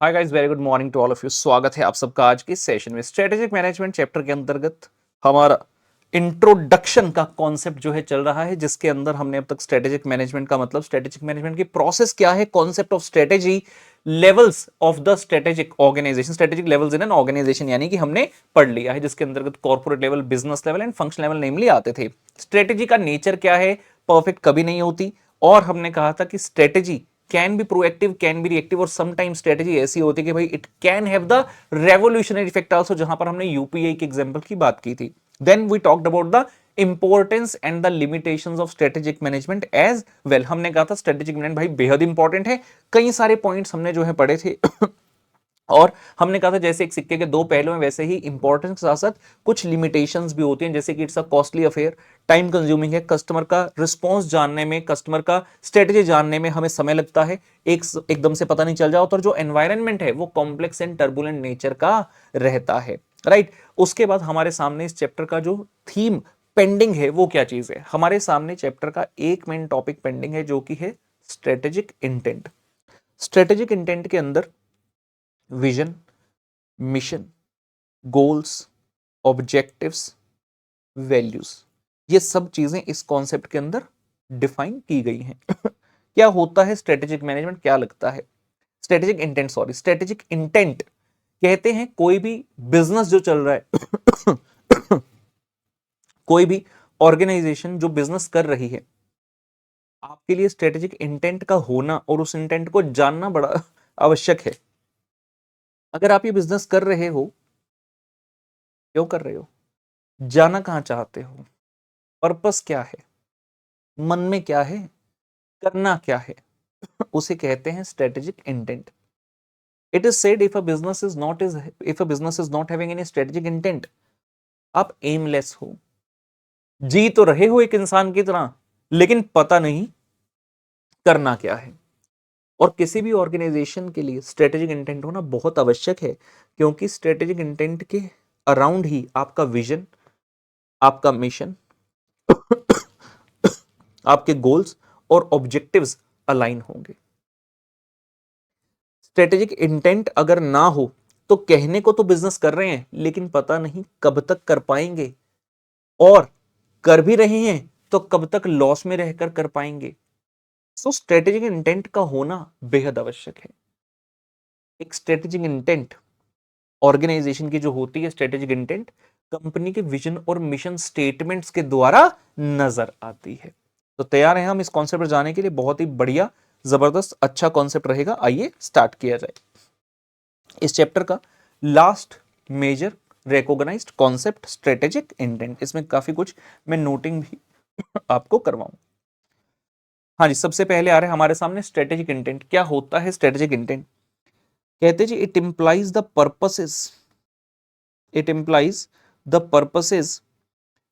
Hi guys, very good morning to all of you. स्वागत है आप सबका आज के सेशन में। स्ट्रेटेजिक मैनेजमेंट चैप्टर के अंतर्गत हमारा इंट्रोडक्शन का कॉन्सेप्ट जो है चल रहा है, जिसके अंदर हमने अब तक स्ट्रेटेजिक मैनेजमेंट का मतलब, स्ट्रेटेजिक मैनेजमेंट की प्रोसेस क्या है, concept of strategy, levels of the strategic organization, strategic levels in an organization यानी कि हमने पढ़ लिया है, जिसके अंतर्गत corporate level, business level and function level namely आते थे। स्ट्रेटेजी का नेचर क्या है, परफेक्ट कभी नहीं होती, और हमने कहा था कि strategy can be proactive, can be reactive, और समटाइम स्ट्रेटेजी ऐसी होती है कि भाई it can have the revolutionary effect also, जहां पर हमने यूपीआई के एग्जांपल की बात की थी। Then we talked about the importance and the limitations of strategic management as well. हमने कहा था स्ट्रेटेजिक मैनेजमेंट भाई बेहद इंपॉर्टेंट है, कई सारे पॉइंट्स हमने जो है पढ़े थे और हमने कहा था जैसे एक सिक्के के दो पहलू हैं, वैसे ही इंपॉर्टेंस के साथ साथ कुछ लिमिटेशंस भी होती हैं, जैसे कि it's a costly affair, time consuming है, कस्टमर का रिस्पॉन्स जानने में, कस्टमर का स्ट्रेटेजी जानने में हमें समय लगता है, एकदम से पता नहीं चल जाओ, और जो एनवायरनमेंट है वो कॉम्प्लेक्स एंड टर्बुलेंट नेचर का रहता है, राइट। उसके बाद हमारे सामने इस चैप्टर का जो थीम पेंडिंग है वो क्या चीज है, हमारे सामने चैप्टर का एक मेन टॉपिक पेंडिंग है, जो कि है स्ट्रेटेजिक इंटेंट। स्ट्रेटेजिक इंटेंट के अंदर vision, mission, goals, objectives, values, ये सब चीजें इस कॉन्सेप्ट के अंदर डिफाइन की गई हैं। क्या होता है स्ट्रेटेजिक मैनेजमेंट, क्या लगता है strategic intent, sorry strategic intent कहते हैं कोई भी बिजनेस जो चल रहा है कोई भी ऑर्गेनाइजेशन जो बिजनेस कर रही है, आपके लिए स्ट्रेटेजिक इंटेंट का होना और उस इंटेंट को जानना बड़ा आवश्यक है। अगर आप ये बिजनेस कर रहे हो, क्यों कर रहे हो, जाना कहां चाहते हो, पर्पस क्या है, मन में क्या है, करना क्या है, उसे कहते हैं strategic intent. It is said if a business is not having any strategic intent, आप एमलेस हो, जी तो रहे हो एक इंसान की तरह, लेकिन पता नहीं करना क्या है। और किसी भी ऑर्गेनाइजेशन के लिए स्ट्रेटेजिक इंटेंट होना बहुत आवश्यक है, क्योंकि स्ट्रेटेजिक इंटेंट के अराउंड ही आपका विजन, आपका मिशन, आपके गोल्स और ऑब्जेक्टिव्स अलाइन होंगे। स्ट्रेटेजिक इंटेंट अगर ना हो तो कहने को तो बिजनेस कर रहे हैं, लेकिन पता नहीं कब तक कर पाएंगे, और कर भी रहे हैं तो कब तक लॉस में रहकर कर पाएंगे। सो स्ट्रेटेजिक इंटेंट का होना बेहद आवश्यक है। एक स्ट्रेटेजिक इंटेंट ऑर्गेनाइजेशन की जो होती है, स्ट्रेटेजिक इंटेंट कंपनी के विजन और मिशन स्टेटमेंट्स के द्वारा नजर आती है। तो तैयार हैं हम इस कॉन्सेप्ट पर जाने के लिए, बहुत ही बढ़िया जबरदस्त अच्छा कॉन्सेप्ट रहेगा। आइए स्टार्ट किया जाए। इस चैप्टर का last major recognized concept strategic intent, इसमें काफी कुछ मैं नोटिंग भी आपको करवाऊं। हाँ जी, सबसे पहले आ रहे हैं हमारे सामने स्ट्रेटेजिक इंटेंट। क्या होता है स्ट्रेटेजिक इंटेंट, कहते जी it implies the purposes, it implies the purposes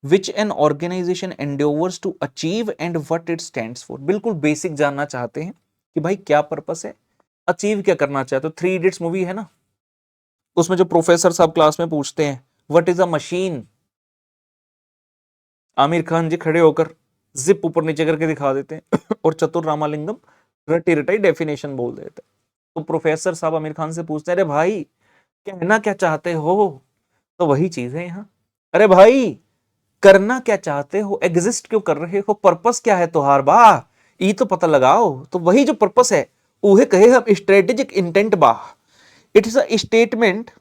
which an organization endeavors to achieve and what it stands for। बिल्कुल बेसिक जानना चाहते हैं कि भाई क्या पर्पस है, अचीव क्या करना चाहते हो। थ्री इडियट्स मूवी है ना, उसमें जो प्रोफेसर साहब क्लास में पूछते हैं what is a machine, Aamir Khan ji खड़े होकर जिप ऊपर नीचे करके दिखा देते हैं और चतुर रामालिंगम रटी रटाई डेफिनेशन बोल देते हैं। तो प्रोफेसर साहब आमिर खान से पूछते हैं अरे भाई कहना क्या चाहते हो, तो वही चीज है यहाँ। अरे भाई करना क्या चाहते हो, एग्जिस्ट क्यों कर रहे हो, पर्पस क्या है तुहार बा, ये तो पता लगाओ। तो वही जो पर्पस है उहे कहे हम स्ट्रेटेजिक इंटेंट बा। It is a statement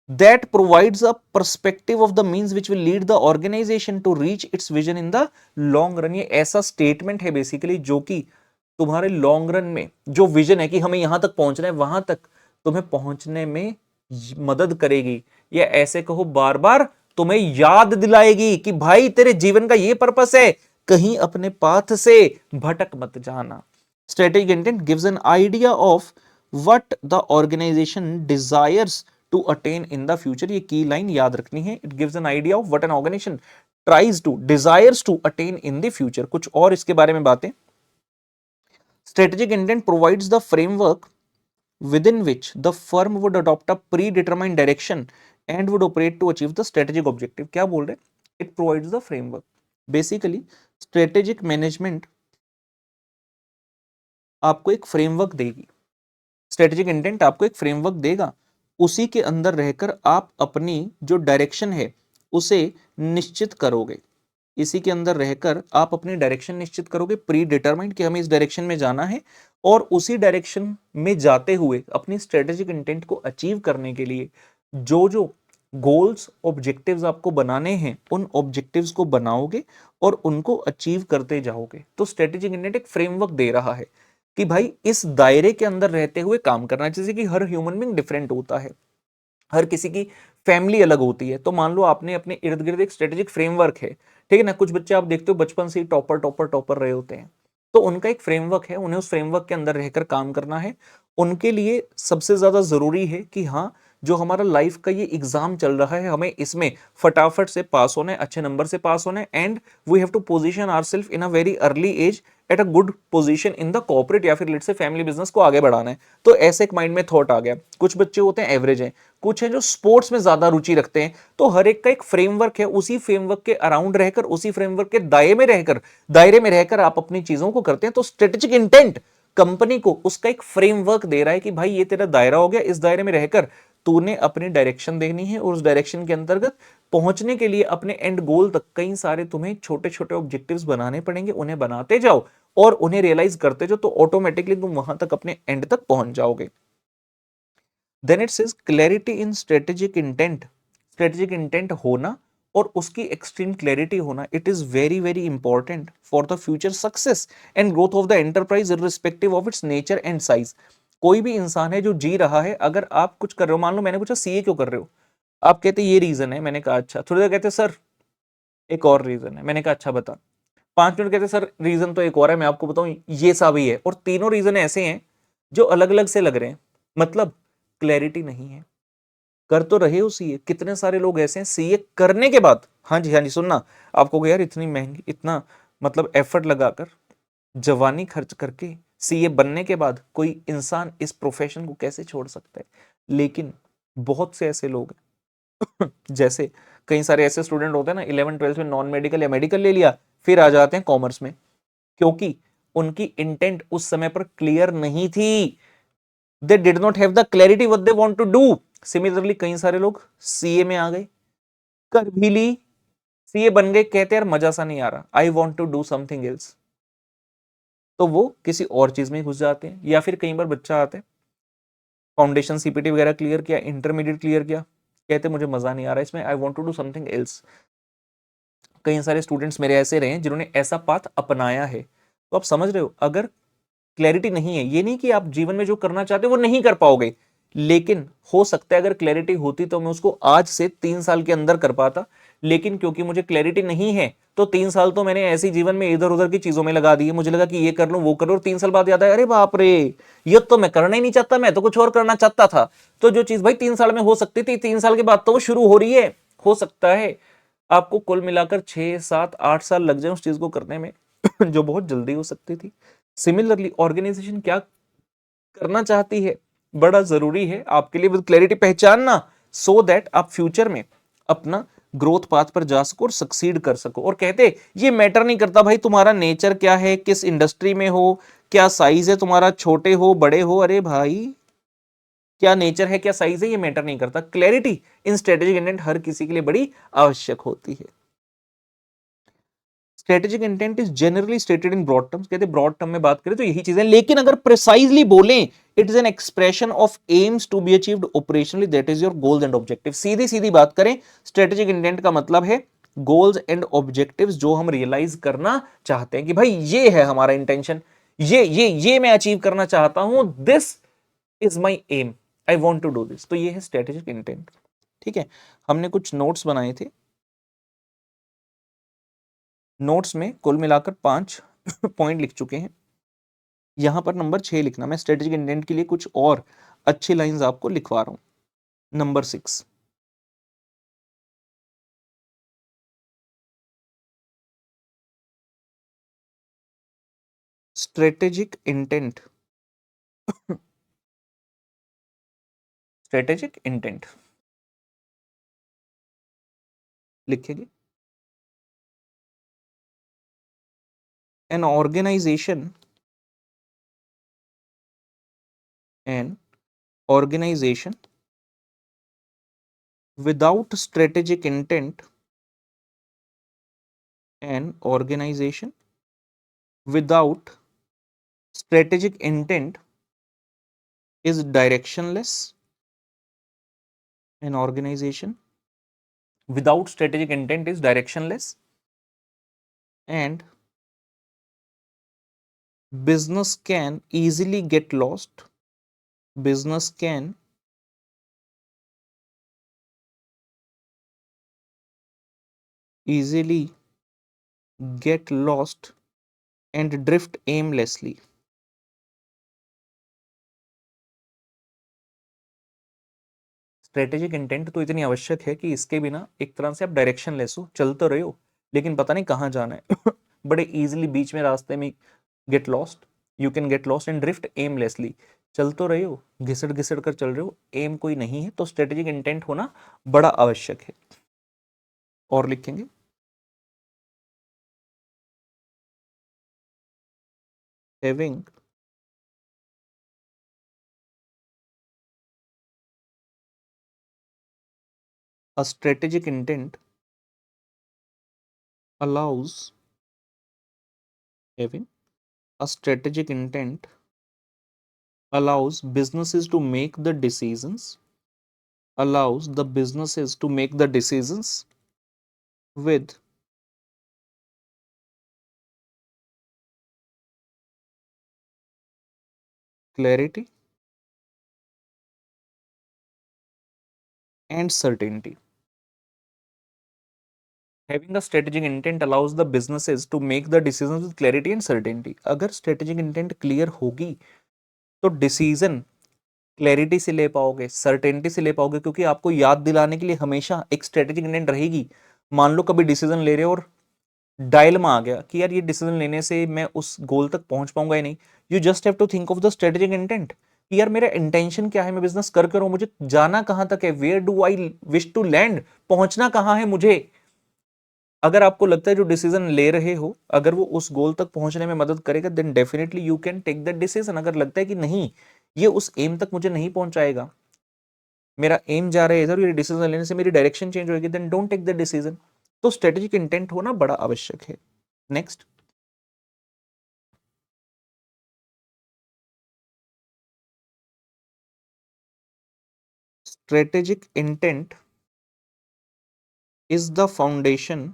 that provides a perspective of the means which will lead the organization to reach its vision in the long run। ये ऐसा स्टेटमेंट है बेसिकली जो कि तुम्हारे लॉन्ग रन में जो विजन है कि हमें यहां तक पहुंचना है, वहां तक तुम्हें पहुंचने में मदद करेगी, या ऐसे कहो बार बार तुम्हें याद दिलाएगी कि भाई तेरे जीवन का ये पर्पस है, कहीं अपने पाथ से भटक मत जाना। Strategic intent gives an idea of what the organisation desires to attain in the future. ये की लाइन याद रखनी है। It gives an idea of what an organisation tries to desires to attain in the future. कुछ और इसके बारे में बातें। Strategic intent provides the framework within which the firm would adopt a predetermined direction and would operate to achieve the strategic objective। क्या बोल रहे हैं, it provides the framework। Basically strategic management आपको एक फ्रेमवर्क देगी। स्ट्रेटेजिक इंटेंट आपको एक framework देगा, उसी के अंदर रहकर आप अपनी जो डायरेक्शन है उसे निश्चित करोगे। इसी के अंदर रहकर आप अपनी डायरेक्शन निश्चित करोगे, प्री डिटरमाइंड कि हमें इस डायरेक्शन में जाना है, और उसी डायरेक्शन में जाते हुए अपनी स्ट्रेटेजिक इंटेंट को अचीव करने के लिए जो जो गोल्स ऑब्जेक्टिव्स आपको बनाने हैं उन ऑब्जेक्टिव्स को बनाओगे और उनको अचीव करते जाओगे। तो स्ट्रेटेजिक इंटेंट एक फ्रेमवर्क दे रहा है कि भाई इस दायरे के अंदर रहते हुए काम करना। जैसे कि हर ह्यूमन बीइंग डिफरेंट होता है, हर किसी की फैमिली अलग होती है, तो मान लो आपने अपने इर्द गिर्द एक स्ट्रेटेजिक फ्रेमवर्क है, ठीक है ना। कुछ बच्चे आप देखते हो बचपन से ही टॉपर टॉपर टॉपर रहे होते हैं, तो उनका एक फ्रेमवर्क है, उन्हें उस फ्रेमवर्क के अंदर रहकर काम करना है। उनके लिए सबसे ज्यादा जरूरी है कि हाँ, जो हमारा लाइफ का ये एग्जाम चल रहा है हमें इसमें फटाफट से पास होना है, अच्छे नंबर से पास होना है, and we have to position ourselves in a very early age at a good position in the corporate या फिर लेट्स से फैमिली बिजनेस को आगे बढ़ाना है। तो ऐसे एक माइंड में थॉट आ गया। कुछ बच्चे होते हैं एवरेज हैं, कुछ है जो स्पोर्ट्स में ज्यादा रुचि रखते हैं, तो हर एक का एक फ्रेमवर्क है, उसी फ्रेमवर्क के अराउंड रहकर, उसी फ्रेमवर्क के दायरे में रहकर आप अपनी चीजों को करते हैं। तो स्ट्रेटेजिक इंटेंट कंपनी को उसका एक फ्रेमवर्क दे रहा है कि भाई ये तेरा दायरा हो गया, इस दायरे में रहकर तूने अपनी डायरेक्शन देनी है, और उस डायरेक्शन के अंतर्गत पहुंचने के लिए अपने एंड गोल तक कई सारे तुम्हें छोटे छोटे ऑब्जेक्टिव्स बनाने पड़ेंगे, उन्हें बनाते जाओ और उन्हें रियलाइज करते जाओ, तो ऑटोमेटिकली तुम वहां तक अपने एंड तक पहुंच जाओगे। Then it says clarity in strategic intent. Strategic intent होना और उसकी एक्सट्रीम क्लैरिटी होना, it is very very important for the future success and growth of the enterprise irrespective of its nature and size. कोई भी इंसान है जो जी रहा है, अगर आप कुछ कर रहे हो, मान लो मैंने पूछा सीए क्यों कर रहे हो, आप कहते ये रीजन है, मैंने कहा अच्छा, थोड़ी देर कहते सर एक और रीजन है, मैंने कहा अच्छा बता, 5 मिनट कहते सर रीजन तो एक और है, मैं आपको बताऊं ये सा भी है, और तीनों रीजन ऐसे हैं जो अलग अलग से लग रहे हैं, मतलब क्लैरिटी नहीं है। कर तो रहे हो सीए, कितने सारे लोग ऐसे हैं सीए करने के बाद, हाँ जी हाँ जी सुनना, आपको यार इतनी महंगी, इतना मतलब एफर्ट लगाकर जवानी खर्च करके सीए बनने के बाद कोई इंसान इस प्रोफेशन को कैसे छोड़ सकता है। लेकिन बहुत से ऐसे लोग हैं जैसे कई सारे ऐसे स्टूडेंट होते हैं ना, 11 12 में नॉन मेडिकल या मेडिकल ले लिया, फिर आ जाते हैं कॉमर्स में, क्योंकि उनकी इंटेंट उस समय पर क्लियर नहीं थी। They did not have the clarity what they want to do. Similarly कई सारे लोग सीए में आ गए, कर भी ली, सीए बन गए, कहते यार मजा सा नहीं आ रहा, I want to do something else, तो वो किसी और चीज में घुस जाते हैं। या फिर कई बार बच्चा आता है, फाउंडेशन सीपीटी वगैरह क्लियर किया, इंटरमीडिएट क्लियर किया, कहते मुझे मजा नहीं आ रहा इसमें, I want to do something else. कई सारे स्टूडेंट्स मेरे ऐसे रहे हैं जिन्होंने ऐसा पाथ अपनाया है। तो आप समझ रहे हो, अगर क्लैरिटी नहीं है, ये नहीं कि आप जीवन में जो करना चाहते हो वो नहीं कर पाओगे, लेकिन हो सकता है अगर क्लैरिटी होती तो मैं उसको आज से 3 साल के अंदर कर पाता, लेकिन क्योंकि मुझे क्लैरिटी नहीं है तो 3 साल तो मैंने ऐसे जीवन में इधर उधर की चीजों में लगा दिए, मुझे लगा कि ये कर लूं वो कर लूं, और 3 साल बाद याद है अरे बाप रे, ये तो मैं करना ही नहीं चाहता, मैं तो कुछ और करना चाहता था। तो जो चीज भाई 3 साल में हो सकती थी, 3 साल के बाद तो वो शुरू हो रही है। हो सकता है आपको कुल मिलाकर 6 7 8 साल लग जाए उस चीज को करने में जो बहुत जल्दी हो सकती थी। सिमिलरली ऑर्गेनाइजेशन क्या करना चाहती है, बड़ा जरूरी है आपके लिए विद क्लैरिटी पहचानना, सो दैट आप फ्यूचर में अपना ग्रोथ पाथ पर जा सको और सक्सीड कर सको। और कहते ये मैटर नहीं करता भाई तुम्हारा नेचर क्या है, किस इंडस्ट्री में हो, क्या साइज है तुम्हारा, छोटे हो बड़े हो, अरे भाई क्या नेचर है क्या साइज है ये मैटर नहीं करता। क्लैरिटी इन स्ट्रेटेजिक इंटेंट हर किसी के लिए बड़ी आवश्यक होती है। Strategic intent is generally stated in broad terms, कहते ब्रॉड टर्म में बात करें तो यही चीजें, लेकिन अगर प्रिसाइजली बोलें it is an expression of aims to be achieved operationally, that is your goals and objective. सीधी सीधी बात करें, स्ट्रेटेजिक इंटेंट का मतलब है गोल्स एंड ऑब्जेक्टिव्स जो हम रियलाइज करना चाहते हैं कि भाई ये है हमारा इंटेंशन, ये मैं अचीव करना चाहता हूं, this is my aim, I want to do this, तो ये है स्ट्रेटेजिक इंटेंट। ठीक है, हमने कुछ नोट्स बनाए थे, नोट्स में कुल मिलाकर 5 पॉइंट लिख चुके हैं, यहां पर नंबर 6 लिखना। मैं स्ट्रेटेजिक इंटेंट के लिए कुछ और अच्छी लाइंस आपको लिखवा रहा हूं। Number 6, strategic intent, strategic intent लिखेंगे, an organization, an organization without strategic intent, an organization without strategic intent is directionless. An organization without strategic intent is directionless, and business can easily get lost. Business can easily get lost and drift aimlessly. Strategic intent तो इतनी आवश्यक है कि इसके बिना एक तरह से आप डायरेक्शन लेस हो, चल तो रहे हो लेकिन पता नहीं कहाँ जाना है बड़े इजीली बीच में रास्ते में get lost, you can get lost and drift aimlessly. चल तो रहे हो, घिसड़ घिसड़ कर चल रहे हो, एम कोई नहीं है, तो स्ट्रेटेजिक इंटेंट होना बड़ा आवश्यक है। और लिखेंगे having a strategic intent allows having a strategic intent allows businesses to make the decisions, allows the businesses to make the decisions with clarity and certainty. Having a strategic intent allows the businesses to make the decisions with clarity and certainty. अगर strategic intent clear होगी तो decision clarity से ले पाओगे, certainty से ले पाओगे, क्योंकि आपको याद दिलाने के लिए हमेशा एक स्ट्रेटेजिक इंटेंट रहेगी। मान लो कभी डिसीजन ले रहे हो और डायल में आ गया कि यार ये डिसीजन लेने से मैं उस गोल तक पहुंच पाऊंगा या नहीं, you just have to think of the strategic intent कि यार मेरा इंटेंशन क्या है, मैं बिजनेस कर कर मुझे जाना कहां तक है, where do I wish to land, पहुंचना कहां है मुझे। अगर आपको लगता है जो डिसीजन ले रहे हो अगर वो उस गोल तक पहुंचने में मदद करेगा then definitely you can take that decision. अगर लगता है कि नहीं ये उस एम तक मुझे नहीं पहुंचाएगा, मेरा एम जा रहा है इधर, ये डिसीजन लेने से मेरी डायरेक्शन चेंज होगी, then don't take the decision. तो स्ट्रेटेजिक इंटेंट होना बड़ा आवश्यक है। Next, strategic intent is the foundation,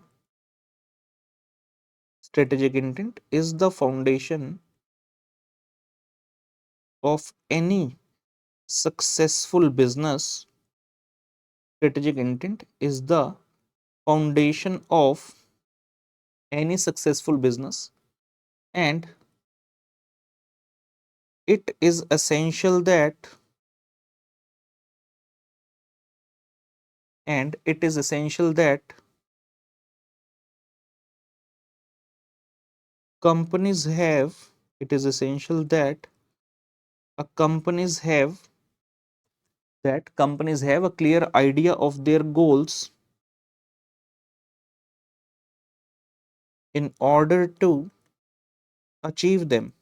strategic intent is the foundation of any successful business. Strategic intent is the foundation of any successful business, and it is essential that and it is essential that companies have it is essential that companies have a clear idea of their goals in order to achieve them.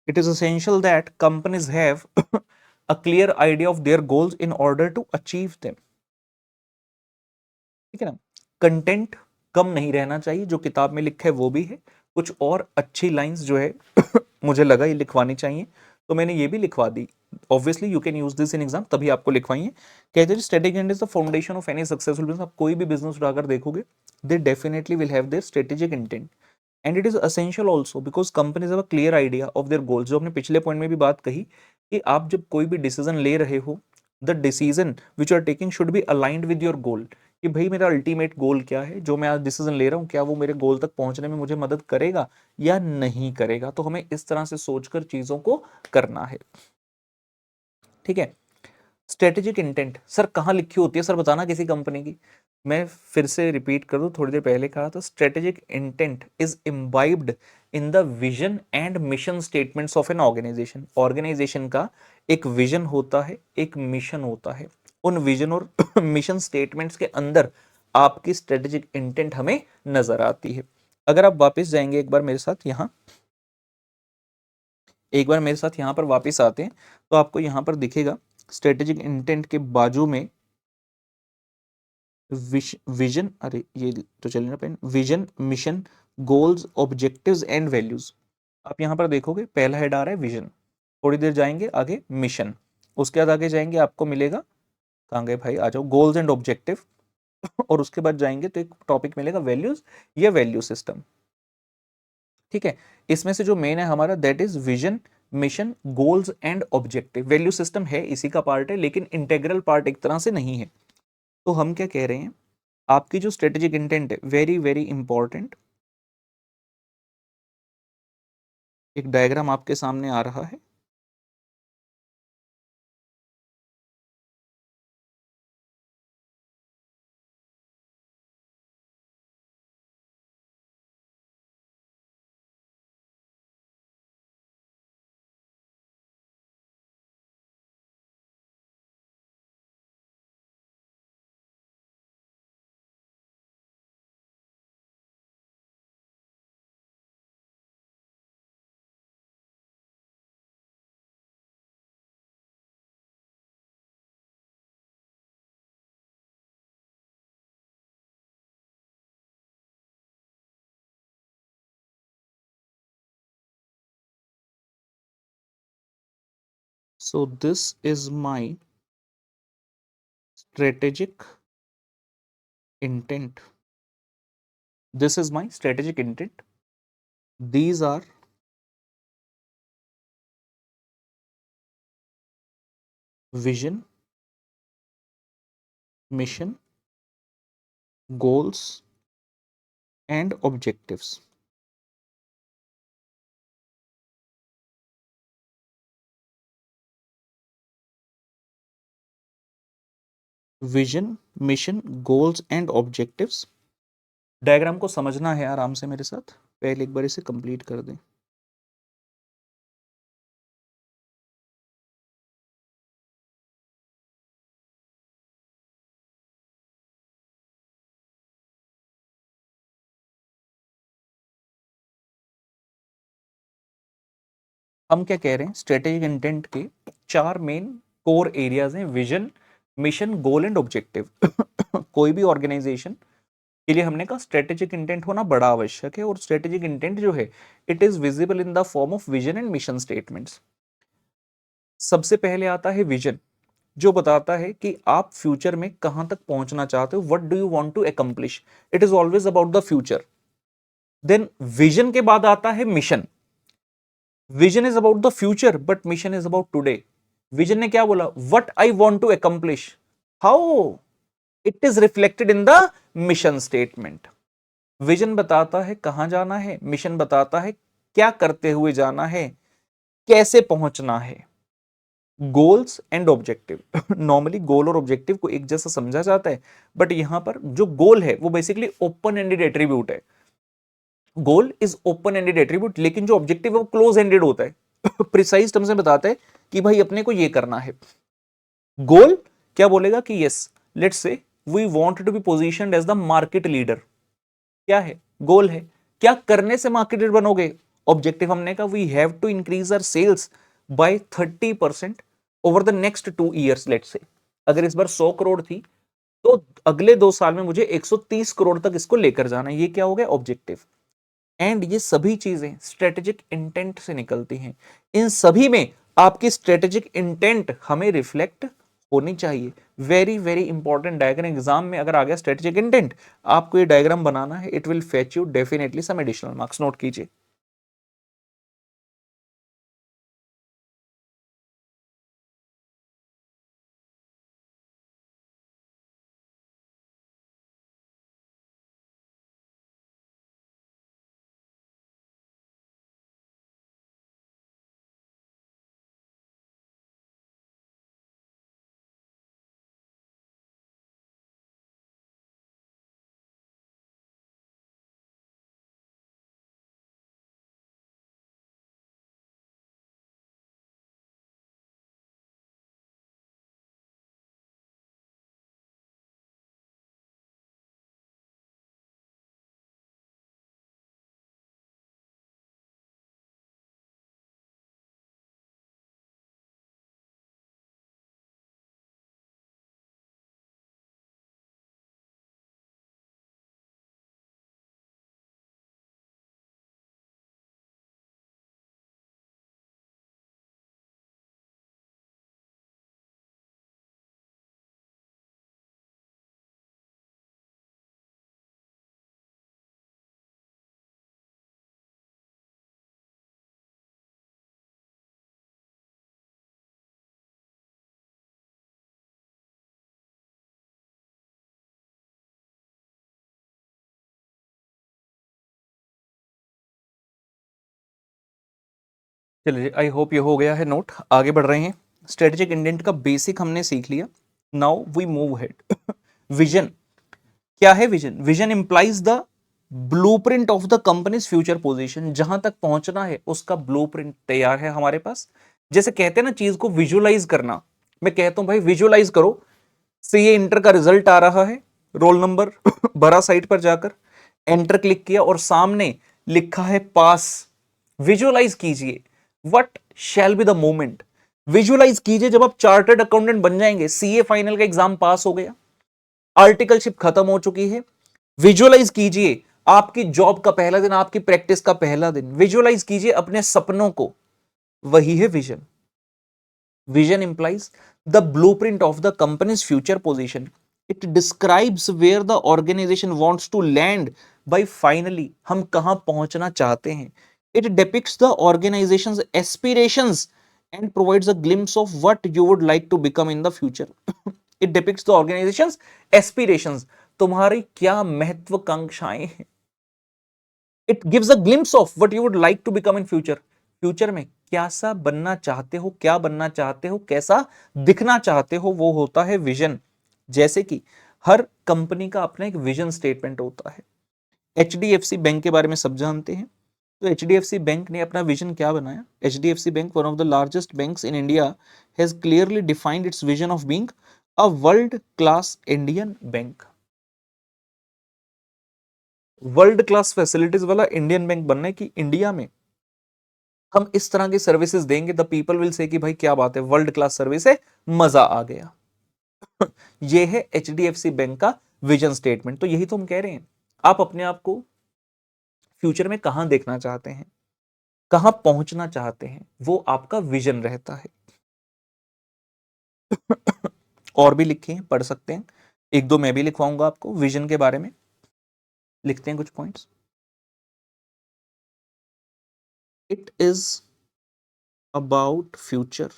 It is essential that companies have a clear idea of their goals in order to achieve them. ठीक है ना। Content कम नहीं रहना चाहिए, जो किताब में लिखा है वो भी है, कुछ और अच्छी लाइंस जो है मुझे लगा ये लिखवानी चाहिए तो मैंने ये भी लिखवा दी। Obviously you can use this in exam, तभी आपको लिखवाइए। कहते हैं strategic intent is the foundation of any successful business. आप कोई भी बिजनेस उठाकर देखोगे they definitely will have their strategic intent and it is essential also because companies have a clear idea of their goals. जो हमने पिछले point में भी बात कही कि आप जब कोई भी डिसीजन ले रहे हो the decision which are taking should be aligned with your goal, कि भाई मेरा अल्टीमेट गोल क्या है, जो मैं आज डिसीजन ले रहा हूँ क्या वो मेरे गोल तक पहुंचने में मुझे मदद करेगा या नहीं करेगा। तो हमें इस तरह से सोचकर चीजों को करना है। ठीक है। स्ट्रेटेजिक इंटेंट सर कहाँ लिखी होती है, सर बताना किसी कंपनी की। मैं फिर से रिपीट कर दूं, थोड़ी देर पहले कहा था strategic intent is imbibed in the vision and mission statements of an organisation. Organisation का एक विजन होता है, एक मिशन होता है, उन विजन और मिशन स्टेटमेंट्स के अंदर आपकी स्ट्रेटेजिक इंटेंट हमें नजर आती है। अगर आप वापस जाएंगे एक बार मेरे साथ यहां एक बार मेरे साथ यहाँ पर वापस आते हैं तो आपको यहाँ पर दिखेगा स्ट्रेटेजिक इंटेंट के बाजू में विजन, अरे ये तो चल ना pen, vision, mission, goals, objectives and values. आप यहाँ पर देखोगे पहला हेड आ रहा है विजन, थोड़ी देर जाएंगे आगे मिशन, उसके बाद आगे जाएंगे आपको मिलेगा, कहाँ गए भाई, आ जाओ, गोल्स एंड ऑब्जेक्टिव, और उसके बाद जाएंगे तो एक टॉपिक मिलेगा वैल्यूज या वैल्यू सिस्टम। ठीक है, इसमें से जो मेन है हमारा that is vision, mission, goals and objective. Value system है इसी का पार्ट है लेकिन इंटेग्रल पार्ट एक तरह से नहीं है। तो हम क्या कह रहे हैं, आपकी जो स्ट्रेटेजिक इंटेंट है वेरी वेरी इंपॉर्टेंट। एक डायग्राम आपके सामने आ रहा है, so this is my strategic intent, this is my strategic intent, these are vision, mission, goals and objectives. Vision, mission, goals and objectives. Diagram को समझना है आराम से मेरे साथ, पहले एक बार इसे कंप्लीट कर दें। हम क्या कह रहे हैं, स्ट्रेटेजिक इंटेंट के चार मेन कोर एरियाज हैं, vision, mission, goal and objective. कोई भी ऑर्गेनाइजेशन के लिए हमने कहा स्ट्रेटेजिक इंटेंट होना बड़ा आवश्यक है, और स्ट्रेटेजिक इंटेंट जो है it is visible in the form of vision and mission statements. सबसे पहले आता है विजन, जो बताता है कि आप फ्यूचर में कहां तक पहुंचना चाहते हो, what do you want to accomplish, it is always about the future. Then vision के बाद आता है mission. Vision is about the future but mission is about today. Vision ने क्या बोला, what I want to accomplish, how it is reflected in the mission statement. Vision बताता है कहां जाना है, मिशन बताता है क्या करते हुए जाना है, कैसे पहुंचना है। गोल्स एंड ऑब्जेक्टिव, नॉर्मली गोल और ऑब्जेक्टिव को एक जैसा समझा जाता है, बट यहां पर जो गोल है वो बेसिकली ओपन एंडेड एट्रीब्यूट है। Goal is open ended attribute, लेकिन जो ऑब्जेक्टिव है वो क्लोज एंडेड होता है। प्रिसाइज टर्म से बताता है कि भाई अपने को ये करना है। गोल क्या बोलेगा कि yes let's say we want to be positioned as the market leader, क्या है, गोल है। क्या करने से मार्केट लीडर बनोगे, ऑब्जेक्टिव हमने कहा we have to increase our sales by 30% over the next 2 years. Let's say अगर इस बार 100 करोड़ थी तो अगले 2 साल में मुझे 130 करोड़ तक इसको लेकर जाना है, ये क्या हो गया ऑब्जेक्टिव। एंड ये सभी चीजें स्ट्रेटेजिक इंटेंट से निकलती हैं। इन सभी में आपकी स्ट्रेटेजिक इंटेंट हमें रिफ्लेक्ट होनी चाहिए। Very very important diagram, exam में अगर आ गया स्ट्रेटेजिक इंटेंट, आपको ये डायग्राम बनाना है, it will fetch you definitely some additional marks, note कीजिए। चलिए, आई होप ये हो गया है नोट। आगे बढ़ रहे हैं। स्ट्रेटेजिक इंडेंट का बेसिक हमने सीख लिया। Now we move head. Vision क्या है? Vision, vision implies the blueprint of the company's future position. जहां तक पहुंचना है उसका ब्लूप्रिंट तैयार है हमारे पास। जैसे कहते हैं ना चीज को विजुअलाइज करना, मैं कहता हूं भाई विजुअलाइज करो, सीए इंटर का रिजल्ट आ रहा है, रोल नंबर भरा साइट पर जाकर, एंटर क्लिक किया और सामने लिखा है पास। विजुअलाइज कीजिए what shall be the moment. Visualise कीजिए जब आप चार्टर्ड अकाउंटेंट बन जाएंगे, सीए फाइनल का एग्जाम पास हो गया, आर्टिकलशिप खत्म हो चुकी है। विजुअलाइज कीजिए आपकी जॉब का पहला दिन, आपकी प्रैक्टिस का पहला दिन। विजुअलाइज कीजिए अपने सपनों को, वही है vision. Vision implies the blueprint of the company's future position. It describes where the organisation wants to land by finally, हम कहां पहुंचना चाहते हैं। It depicts the organisation's aspirations and provides a glimpse of what you would like to become in the future. It depicts the organization's aspirations. तुम्हारी क्या महत्वाकांक्षाएं हैं। It gives a glimpse of what you would like to become in future. Future में कैसा बनना चाहते हो, क्या बनना चाहते हो, कैसा दिखना चाहते हो, वो होता है विजन। जैसे कि हर कंपनी का अपना एक विजन स्टेटमेंट होता है। एचडीएफसी बैंक के बारे में सब जानते हैं। तो एचडीएफसी बैंक ने अपना विजन क्या बनाया? HDFC bank, one of the largest banks in India, has clearly defined its vision of being a world class Indian bank. World class facilities वाला इंडियन बैंक बनना है कि इंडिया में हम इस तरह की सर्विसेज देंगे, द पीपल विल से कि भाई क्या बात है, वर्ल्ड क्लास सर्विस है, मजा आ गया। ये है एचडीएफसी बैंक का विजन स्टेटमेंट। तो यही तो हम कह रहे हैं, आप अपने आप को फ्यूचर में कहां देखना चाहते हैं, कहां पहुंचना चाहते हैं, वो आपका विजन रहता है। और भी लिखे हैं, पढ़ सकते हैं, एक दो मैं भी लिखवाऊंगा आपको विजन के बारे में। लिखते हैं कुछ points. It is about future.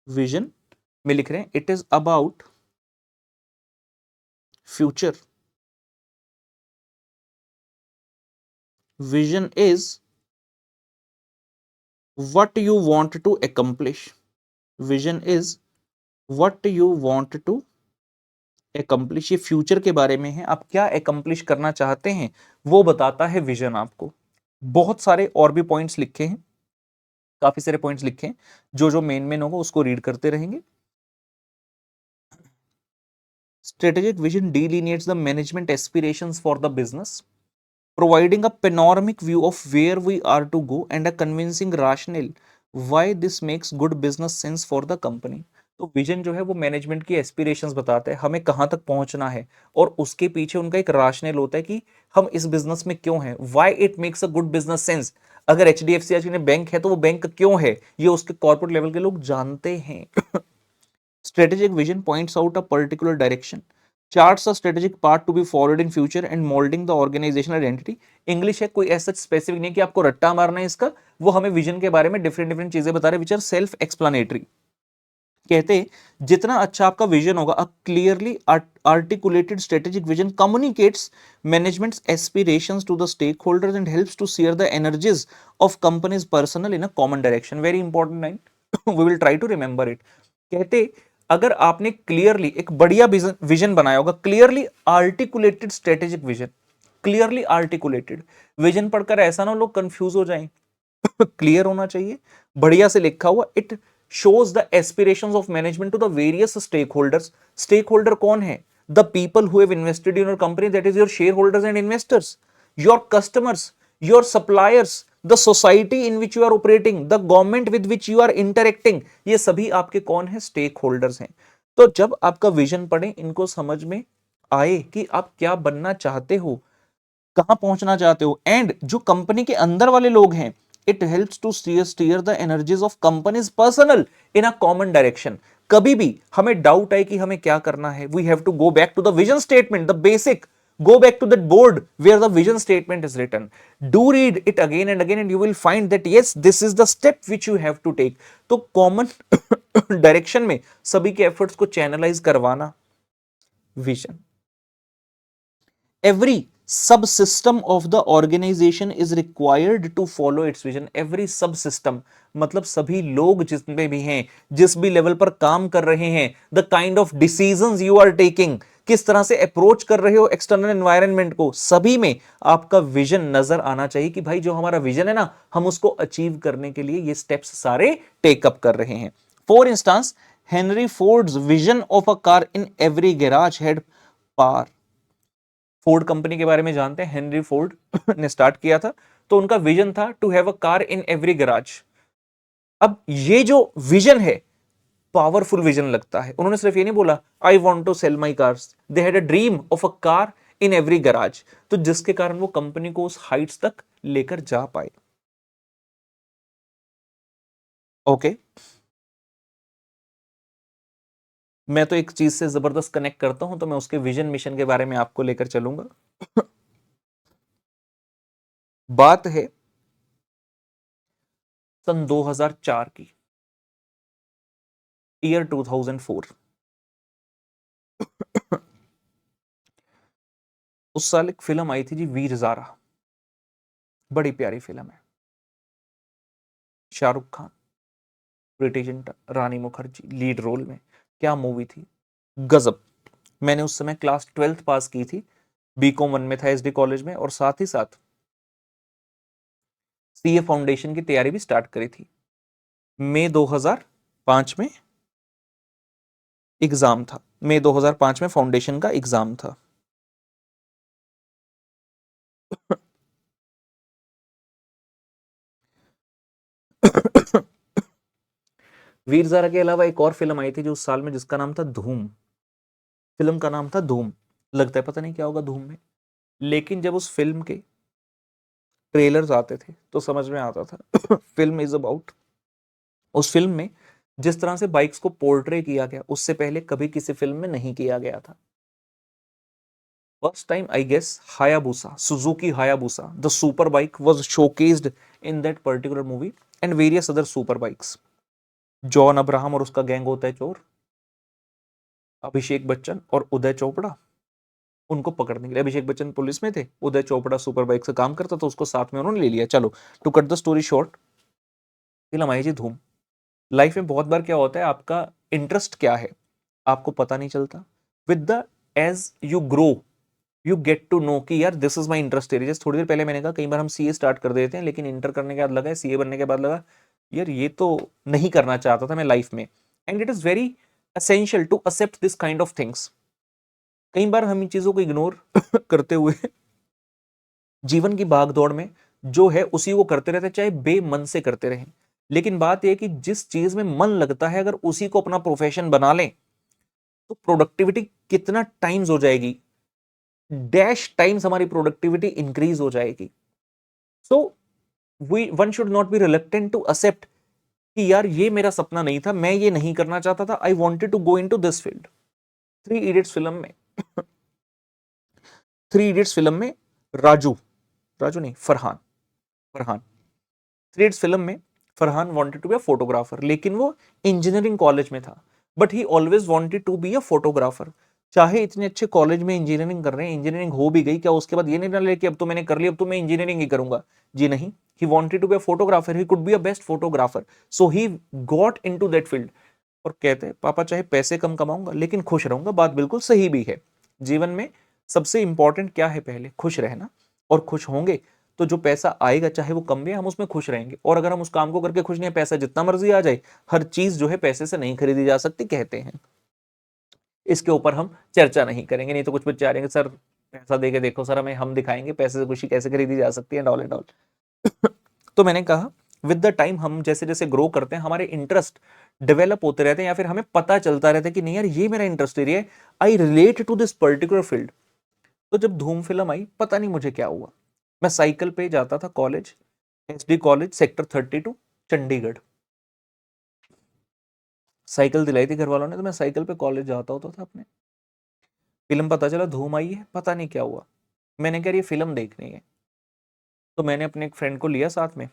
Vision में लिख रहे हैं it is about future. Vision is what you want to accomplish. Vision is what you want to accomplish. ये फ्यूचर के बारे में है, आप क्या accomplish करना चाहते हैं वो बताता है विजन आपको। बहुत सारे और भी पॉइंट्स लिखे हैं, काफी सारे पॉइंट्स लिखे हैं, जो जो मेन होगा उसको रीड करते रहेंगे। Strategic vision delineates the management aspirations for the business, providing a panoramic view of where we are to go and a convincing rationale why this makes good business sense for the company. तो vision जो है वो management की aspirations बताता है, हमें कहां तक पहुंचना है, और उसके पीछे उनका एक राशनल होता है कि हम इस बिजनेस में क्यों हैं, why it makes a good business sense. अगर एचडीएफसी आज बैंक है तो वो बैंक क्यों है, ये उसके कॉर्पोरेट लेवल के लोग जानते हैं। Strategic vision points out a particular direction, charts a strategic path to be followed in future and molding the organizational identity. English है, कोई ऐसा स्पेसिफिक नहीं कि आपको रट्टा मारना है इसका, वो हमें विजन के बारे में डिफरेंट डिफरेंट चीजें बता रहे हैं, विच आर सेल्फ एक्सप्लेनेटरी। कहते जितना अच्छा आपका विजन होगा, a clearly articulated strategic vision communicates management's aspirations to the stakeholders and helps to share the energies of company's personnel in a common direction. Very important line, we will try to remember it. कहते अगर आपने clearly एक बढ़िया vision बनाया होगा, clearly articulated strategic vision, clearly articulated vision पढ़कर ऐसा ना लोग कंफ्यूज हो जाएं। क्लियर होना चाहिए, बढ़िया से लिखा हुआ। It shows the aspirations of management to the various stakeholders. Stakeholder कौन है? The people who have invested in your company, that is your shareholders and investors, your customers, your suppliers, the society in which you are operating, the government with which you are interacting, ये सभी आपके कौन है? Stake holders हैं। तो जब आपका vision पढ़े, इनको समझ में आए कि आप क्या बनना चाहते हो, कहां पहुंचना चाहते हो, एंड जो कंपनी के अंदर वाले लोग हैं, it helps to steer the energies of company's personnel in a common direction. कभी भी हमें डाउट आए कि हमें क्या करना है, we have to go back to the vision statement, the basic, go back to that board where the vision statement is written, do read it again and again and you will find that yes, this is the step which you have to take. तो common direction में सभी के efforts को channelize करवाना vision. Every subsystem of the organisation is required to follow its vision. Every subsystem मतलब सभी लोग जितने भी हैं, जिस भी लेवल पर काम कर रहे हैं, the kind of decisions you are taking, किस तरह से अप्रोच कर रहे हो एक्सटर्नल एनवायरनमेंट को, सभी में आपका विजन नजर आना चाहिए कि भाई जो हमारा विजन है ना, हम उसको अचीव करने के लिए ये स्टेप्स सारे टेकअप कर रहे हैं। For instance, Henry Fords vision of a car in every garage had power. Ford company के बारे में जानते हैं, हेनरी फोर्ड ने स्टार्ट किया था, तो उनका विजन था to have a car in every garage. अब ये जो विजन है, पावरफुल विजन लगता है। उन्होंने सिर्फ ये नहीं बोला I want to sell my cars, they had a dream of a car in every garage, तो जिसके कारण वो कंपनी को उस हाइट्स तक लेकर जा पाए। ओके, मैं तो एक चीज से जबरदस्त कनेक्ट करता हूं, तो मैं उसके विजन मिशन के बारे में आपको लेकर चलूंगा। बात है सन 2004 की, ईयर 2004। उस साल एक फिल्म आई थी जी, वीर ज़ारा। बड़ी प्यारी फिल्म है, शाहरुख खान, प्रीति जिंटा, रानी मुखर्जी लीड रोल में। क्या मूवी थी, गजब। मैंने उस समय क्लास 12th पास की थी, बीकॉम 1 में था एसडी कॉलेज में, और साथ ही साथ सीए फाउंडेशन की तैयारी भी स्टार्ट करी थी। मई 2005 में एग्जाम था, मई 2005 में फाउंडेशन का एग्जाम था। वीर ज़ारा के अलावा एक और फिल्म आई थी जो उस साल में, जिसका नाम था धूम। फिल्म का नाम था धूम। लगता है पता नहीं क्या होगा धूम में, लेकिन जब उस फिल्म के ट्रेलर्स आते थे तो समझ में आता था फिल्म इज अबाउट, उस फिल्म में जिस तरह से बाइक्स को पोर्ट्रे किया गया, उससे पहले कभी किसी फिल्म में नहीं किया गया था। First time I guess Hayabusa, Suzuki Hayabusa the super bike was showcased in that particular movie, and various other super bikes. John Abraham और उसका गैंग होता है चोर, अभिषेक बच्चन और उदय चोपड़ा, उनको पकड़ने के लिए। अभिषेक बच्चन पुलिस में थे, उदय चोपड़ा सुपर बाइक से काम करता, तो उसको साथ में उन्होंने ले लिया। चलो, to cut the story short, film आई जी धूम। लाइफ में बहुत बार क्या होता है, आपका इंटरेस्ट क्या है आपको पता नहीं चलता। With the age you grow you get to know कि यार this is my interest area. जैसे थोड़ी देर पहले मैंने कहा, कई बार हम सीए स्टार्ट कर देते हैं, लेकिन इंटर करने के बाद लगा, सीए बनने के बाद लगा यार ये तो नहीं करना चाहता था मैं लाइफ में। And it is very essential to accept this kind of things. कई बार हम इन चीजों को इग्नोर करते हुए जीवन की भाग दौड़ में जो है उसी को करते रहते, चाहे बेमन से करते रहें। लेकिन बात यह कि जिस चीज में मन लगता है, अगर उसी को अपना प्रोफेशन बना लें, तो प्रोडक्टिविटी कितना टाइम्स हो जाएगी, डैश टाइम्स हमारी प्रोडक्टिविटी इंक्रीज हो जाएगी। So we one should not be reluctant to accept कि यार ये मेरा सपना नहीं था, मैं ये नहीं करना चाहता था, I wanted to go into this field. Three Idiots film में थ्री इडियट्स फिल्म में राजू, राजू नहीं Farhan, Farhan Three Idiots film में Farhan wanted to be a photographer, लेकिन वो इंजीनियरिंग कॉलेज में था, but he always wanted to be a photographer. चाहे इतने अच्छे कॉलेज में इंजीनियरिंग कर रहे हैं, इंजीनियरिंग हो भी गई, क्या उसके बाद ये नहीं डाले कि अब तो मैंने कर लिया, अब तो मैं इंजीनियरिंग ही करूंगा? जी नहीं, he wanted to be a photographer, he could be a best photographer, so he got into that field. और कहते हैं पापा चाहे पैसे कम कमाऊंगा लेकिन खुश रहूंगा। बात बिल्कुल सही भी है। जीवन में सबसे इंपॉर्टेंट क्या है, पहले खुश रहना, और खुश होंगे तो जो पैसा आएगा चाहे वो कम भी, हम उसमें खुश रहेंगे। और अगर हम उस काम को करके खुश नहीं है, पैसा जितना मर्जी आ जाए, हर चीज जो है पैसे से नहीं खरीदी जा सकती, कहते हैं। इसके ऊपर हम चर्चा नहीं करेंगे, नहीं तो कुछ बच्चे आ जाएंगे, सर पैसा दे के देखो सर, हमें हम दिखाएंगे पैसे से खुशी कैसे खरीदी जा सकती है, डॉल एंड ऑल। तो मैंने कहा विद द टाइम हम जैसे जैसे ग्रो करते हैं, हमारे इंटरेस्ट डेवलप होते रहते हैं, या फिर हमें पता चलता रहता है कि नहीं यार ये मेरा इंटरेस्ट एरिया है, I relate to this particular field. तो जब धूम फिल्म आई, पता नहीं मुझे क्या हुआ, मैं साइकिल पे जाता था college, SD college sector 32 Chandigarh. Cycle दिलाई थी घर वालों ने, तो मैं साइकिल पे कॉलेज जाता होता था अपने। फिल्म पता चला धूम आई है, पता नहीं क्या हुआ, मैंने कहा ये फिल्म देखनी है। तो मैंने अपने एक फ्रेंड को लिया साथ में।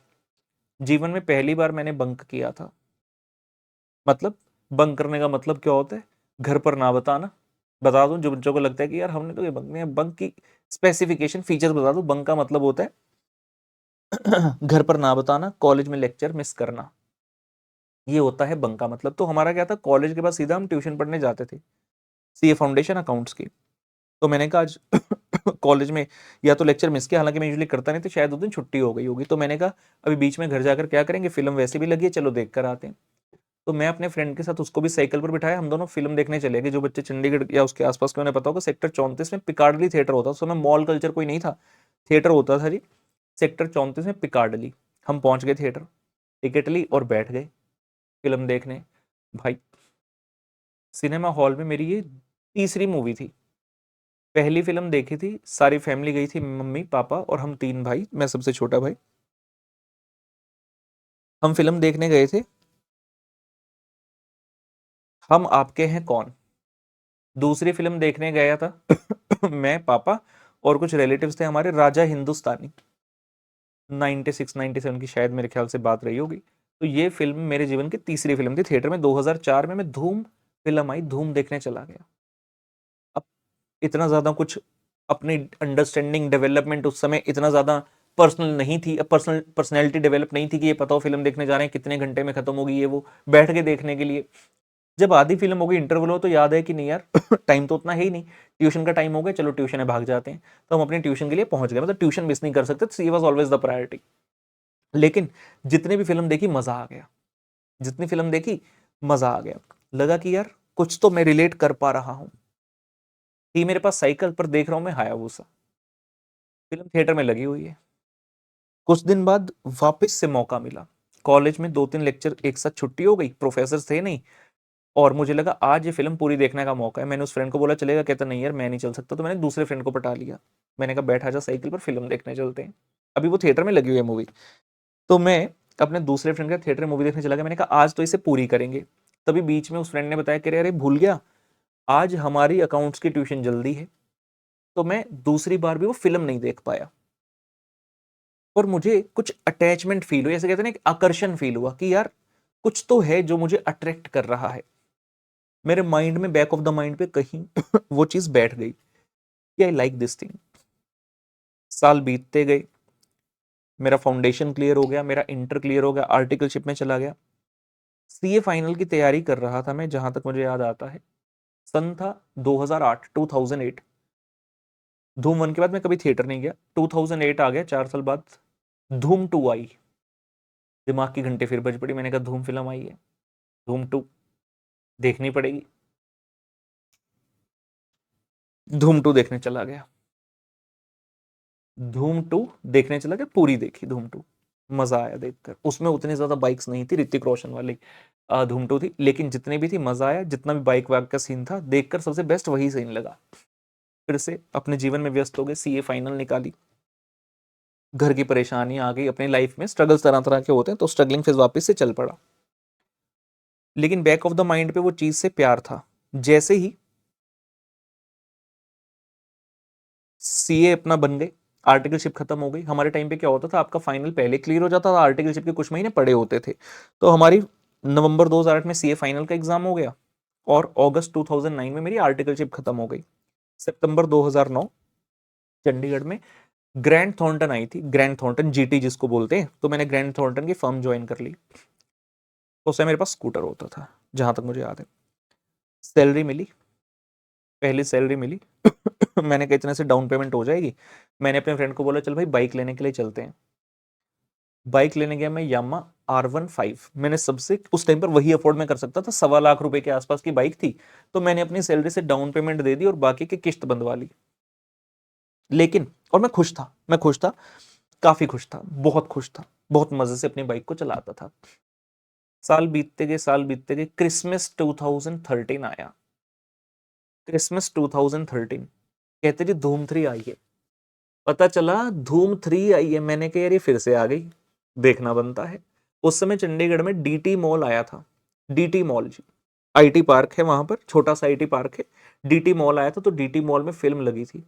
जीवन में पहली बार मैंने बंक किया था। मतलब बंक करने का मतलब क्या होता है, घर पर ना बताना, बता दूं जो बच्चों को लगता है कि यार हमने तो ये बंक नहीं है, बंक की स्पेसिफिकेशन फीचर्स बता दूं। बंक का मतलब होता है घर पर ना बताना, कॉलेज में लेक्चर मिस करना, ये होता है बंक का मतलब। तो हमारा क्या था, कॉलेज के बाद सीधा हम ट्यूशन पढ़ने जाते थे, सीए फाउंडेशन अकाउंट्स की। तो मैंने कहा आज कॉलेज में या तो लेक्चर मिस किया, हालांकि मैं यूजुअली करता नहीं, तो शायद उस दिन छुट्टी हो गई होगी। तो मैंने कहा अभी बीच में घर जाकर क्या करेंगे, फिल्म वैसे भी लगी है, चलो देख कर आते हैं। तो मैं अपने फ्रेंड के साथ उसको भी साइकिल पर बिठाया, हम दोनों फिल्म देखने चले गए। जो बच्चे चंडीगढ़ या उसके आसपास के उन्हें पता होगा, सेक्टर 34 में पिकार्डली थिएटर होता था। उस समय मॉल कल्चर कोई नहीं था, थिएटर होता था जी, सेक्टर 34 में पिकार्डली। हम पहुंच गए थिएटर, टिकट ली और बैठ गए फिल्म देखने। भाई सिनेमा हॉल में मेरी ये तीसरी मूवी थी। पहली फिल्म देखी थी, सारी फैमिली गई थी, मम्मी पापा और हम तीन भाई, मैं सबसे छोटा भाई। हम फिल्म देखने गए थे, हम आपके हैं कौन। दूसरी फिल्म देखने गया था मैं, पापा और कुछ रिलेटिव्स थे हमारे, राजा हिंदुस्तानी। 96 97 की शायद मेरे ख्याल से बात रही होगी। तो ये फिल्म मेरे जीवन की तीसरी फिल्म थी। थिएटर में 2004 में मैं धूम फिल्म आई, धूम देखने चला गया। अब इतना ज्यादा कुछ अपनी अंडरस्टैंडिंग डेवलपमेंट उस समय इतना ज्यादा पर्सनल नहीं थी, पर्सनैलिटी डेवलप नहीं थी कि ये पता हो फिल्म देखने जा रहे हैं कितने घंटे में खत्म होगी, ये वो बैठ के देखने के लिए। जब आधी फिल्म हो गई, इंटरवल हो, तो याद है कि नहीं यार टाइम तो उतना है ही नहीं, ट्यूशन का टाइम हो गया, चलो ट्यूशन है भाग जाते हैं। तो हम अपनी ट्यूशन के लिए पहुंच गए, मतलब ट्यूशन मिस नहीं कर सकते, सी वॉज ऑलवेज द प्रायोरिटी। लेकिन जितने भी फिल्म देखी मजा आ गया, जितनी फिल्म देखी मजा आ गया। लगा कि यार कुछ तो मैं रिलेट कर पा रहा हूं। कि मेरे पास साइकिल पर देख रहा हूं मैं हायाबुसा, फिल्म थिएटर में लगी हुई है। कुछ दिन बाद वापस से मौका मिला, कॉलेज में 2-3 लेक्चर एक साथ छुट्टी हो गई, प्रोफेसर थे नहीं, और मुझे लगा आज ये फिल्म पूरी देखने का मौका है। मैंने उस फ्रेंड को बोला चलेगा, कहता नहीं यार मैं नहीं चल सकता। तो मैंने दूसरे फ्रेंड को पटा लिया, मैंने कहा बैठा जा साइकिल पर, फिल्म देखने चलते हैं। अभी वो थिएटर में लगी हुई है मूवी। तो मैं अपने दूसरे फ्रेंड के थिएटर में मूवी देखने चला गया। मैंने कहा आज तो इसे पूरी करेंगे। तभी बीच में उस फ्रेंड ने बताया कि अरे भूल गया, आज हमारी अकाउंट्स की ट्यूशन जल्दी है। तो मैं दूसरी बार भी वो फिल्म नहीं देख पाया, और मुझे कुछ अटैचमेंट फील हुई, ऐसे कहते हैं ना, एक आकर्षण फील हुआ कि यार कुछ तो है जो मुझे अट्रैक्ट कर रहा है। मेरे माइंड में, बैक ऑफ द माइंड पे कहीं वो चीज बैठ गई कि आई लाइक दिस थिंग। साल बीतते गए, मेरा फाउंडेशन क्लियर हो गया, मेरा इंटर क्लियर हो गया, आर्टिकलशिप में चला गया, सीए फाइनल की तैयारी कर रहा था मैं, जहां तक मुझे याद आता है सन था 2008। धूम 1 के बाद मैं कभी थिएटर नहीं गया, 2008 आ गया, 4 साल बाद धूम 2 आई। दिमाग की घंटे फिर बज पड़ी, मैंने कहा धूम फिल्म आई है, धूम 2 देखनी पड़ेगी। धूम 2 देखने चला गया, धूम 2 देखने चला गया, पूरी देखी धूम 2। मजा आया देखकर। उसमें उतनी ज्यादा बाइक्स नहीं थी, ऋतिक रोशन वाली धूम 2 थी, लेकिन जितनी भी थी मजा आया। जितना भी बाइक वाइक का सीन था देखकर सबसे बेस्ट वही सीन लगा। फिर से अपने जीवन में व्यस्त हो गए, सीए फाइनल निकाली, घर की परेशानी आ गई, अपनी लाइफ में स्ट्रगल्स तरह तरह के होते हैं, तो स्ट्रगलिंग फेज वापस से चल पड़ा। लेकिन बैक ऑफ द माइंड पे वो चीज से प्यार था। जैसे ही सीए अपना बन गए, आर्टिकलशिप खत्म हो गई। हमारे टाइम पे क्या होता था, आपका फाइनल पहले क्लियर हो जाता था, आर्टिकलशिप के कुछ महीने पड़े होते थे। तो हमारी नवंबर 2008 में सीए फाइनल का एग्जाम हो गया, और अगस्त 2009 में मेरी आर्टिकलशिप खत्म हो गई। सितंबर 2009 चंडीगढ़ में ग्रैंड थॉर्नटन आई थी, ग्रैंड थॉर्नटन जीटी जिसको बोलते हैं। तो मैंने ग्रैंड थॉर्नटन की फर्म ज्वाइन कर ली। तो उससे मेरे पास स्कूटर होता था, जहां तक मुझे याद है। सैलरी मिली, पहली सैलरी मिली मैंने कहा इतने से डाउन पेमेंट हो जाएगी। मैंने अपने फ्रेंड को बोला चल भाई बाइक लेने के लिए चलते हैं। बाइक लेने गया मैं, यामा R15। मैंने सबसे उस टाइम पर वही अफोर्ड में कर सकता था, 1.25 लाख के आसपास की बाइक थी। तो मैंने अपनी सैलरी से डाउन पेमेंट दे दी और बाकी की किस्त बंधवा ली। लेकिन और मैं खुश था, मैं खुश था, काफी खुश था, बहुत खुश था, बहुत मजे से अपनी बाइक को चलाता था। साल बीतते गए, साल बीतते गए, क्रिसमस 2013 आया। क्रिसमस 2013 कहते जी धूम 3 आई है। पता चला धूम 3 आई है, मैंने कहा यार ये फिर से आ गई, देखना बनता है। उस समय चंडीगढ़ में डीटी मॉल आया था, डीटी मॉल जी, आईटी पार्क है वहां पर, छोटा सा आईटी पार्क है। डीटी मॉल आया था, तो डीटी मॉल में फिल्म लगी थी।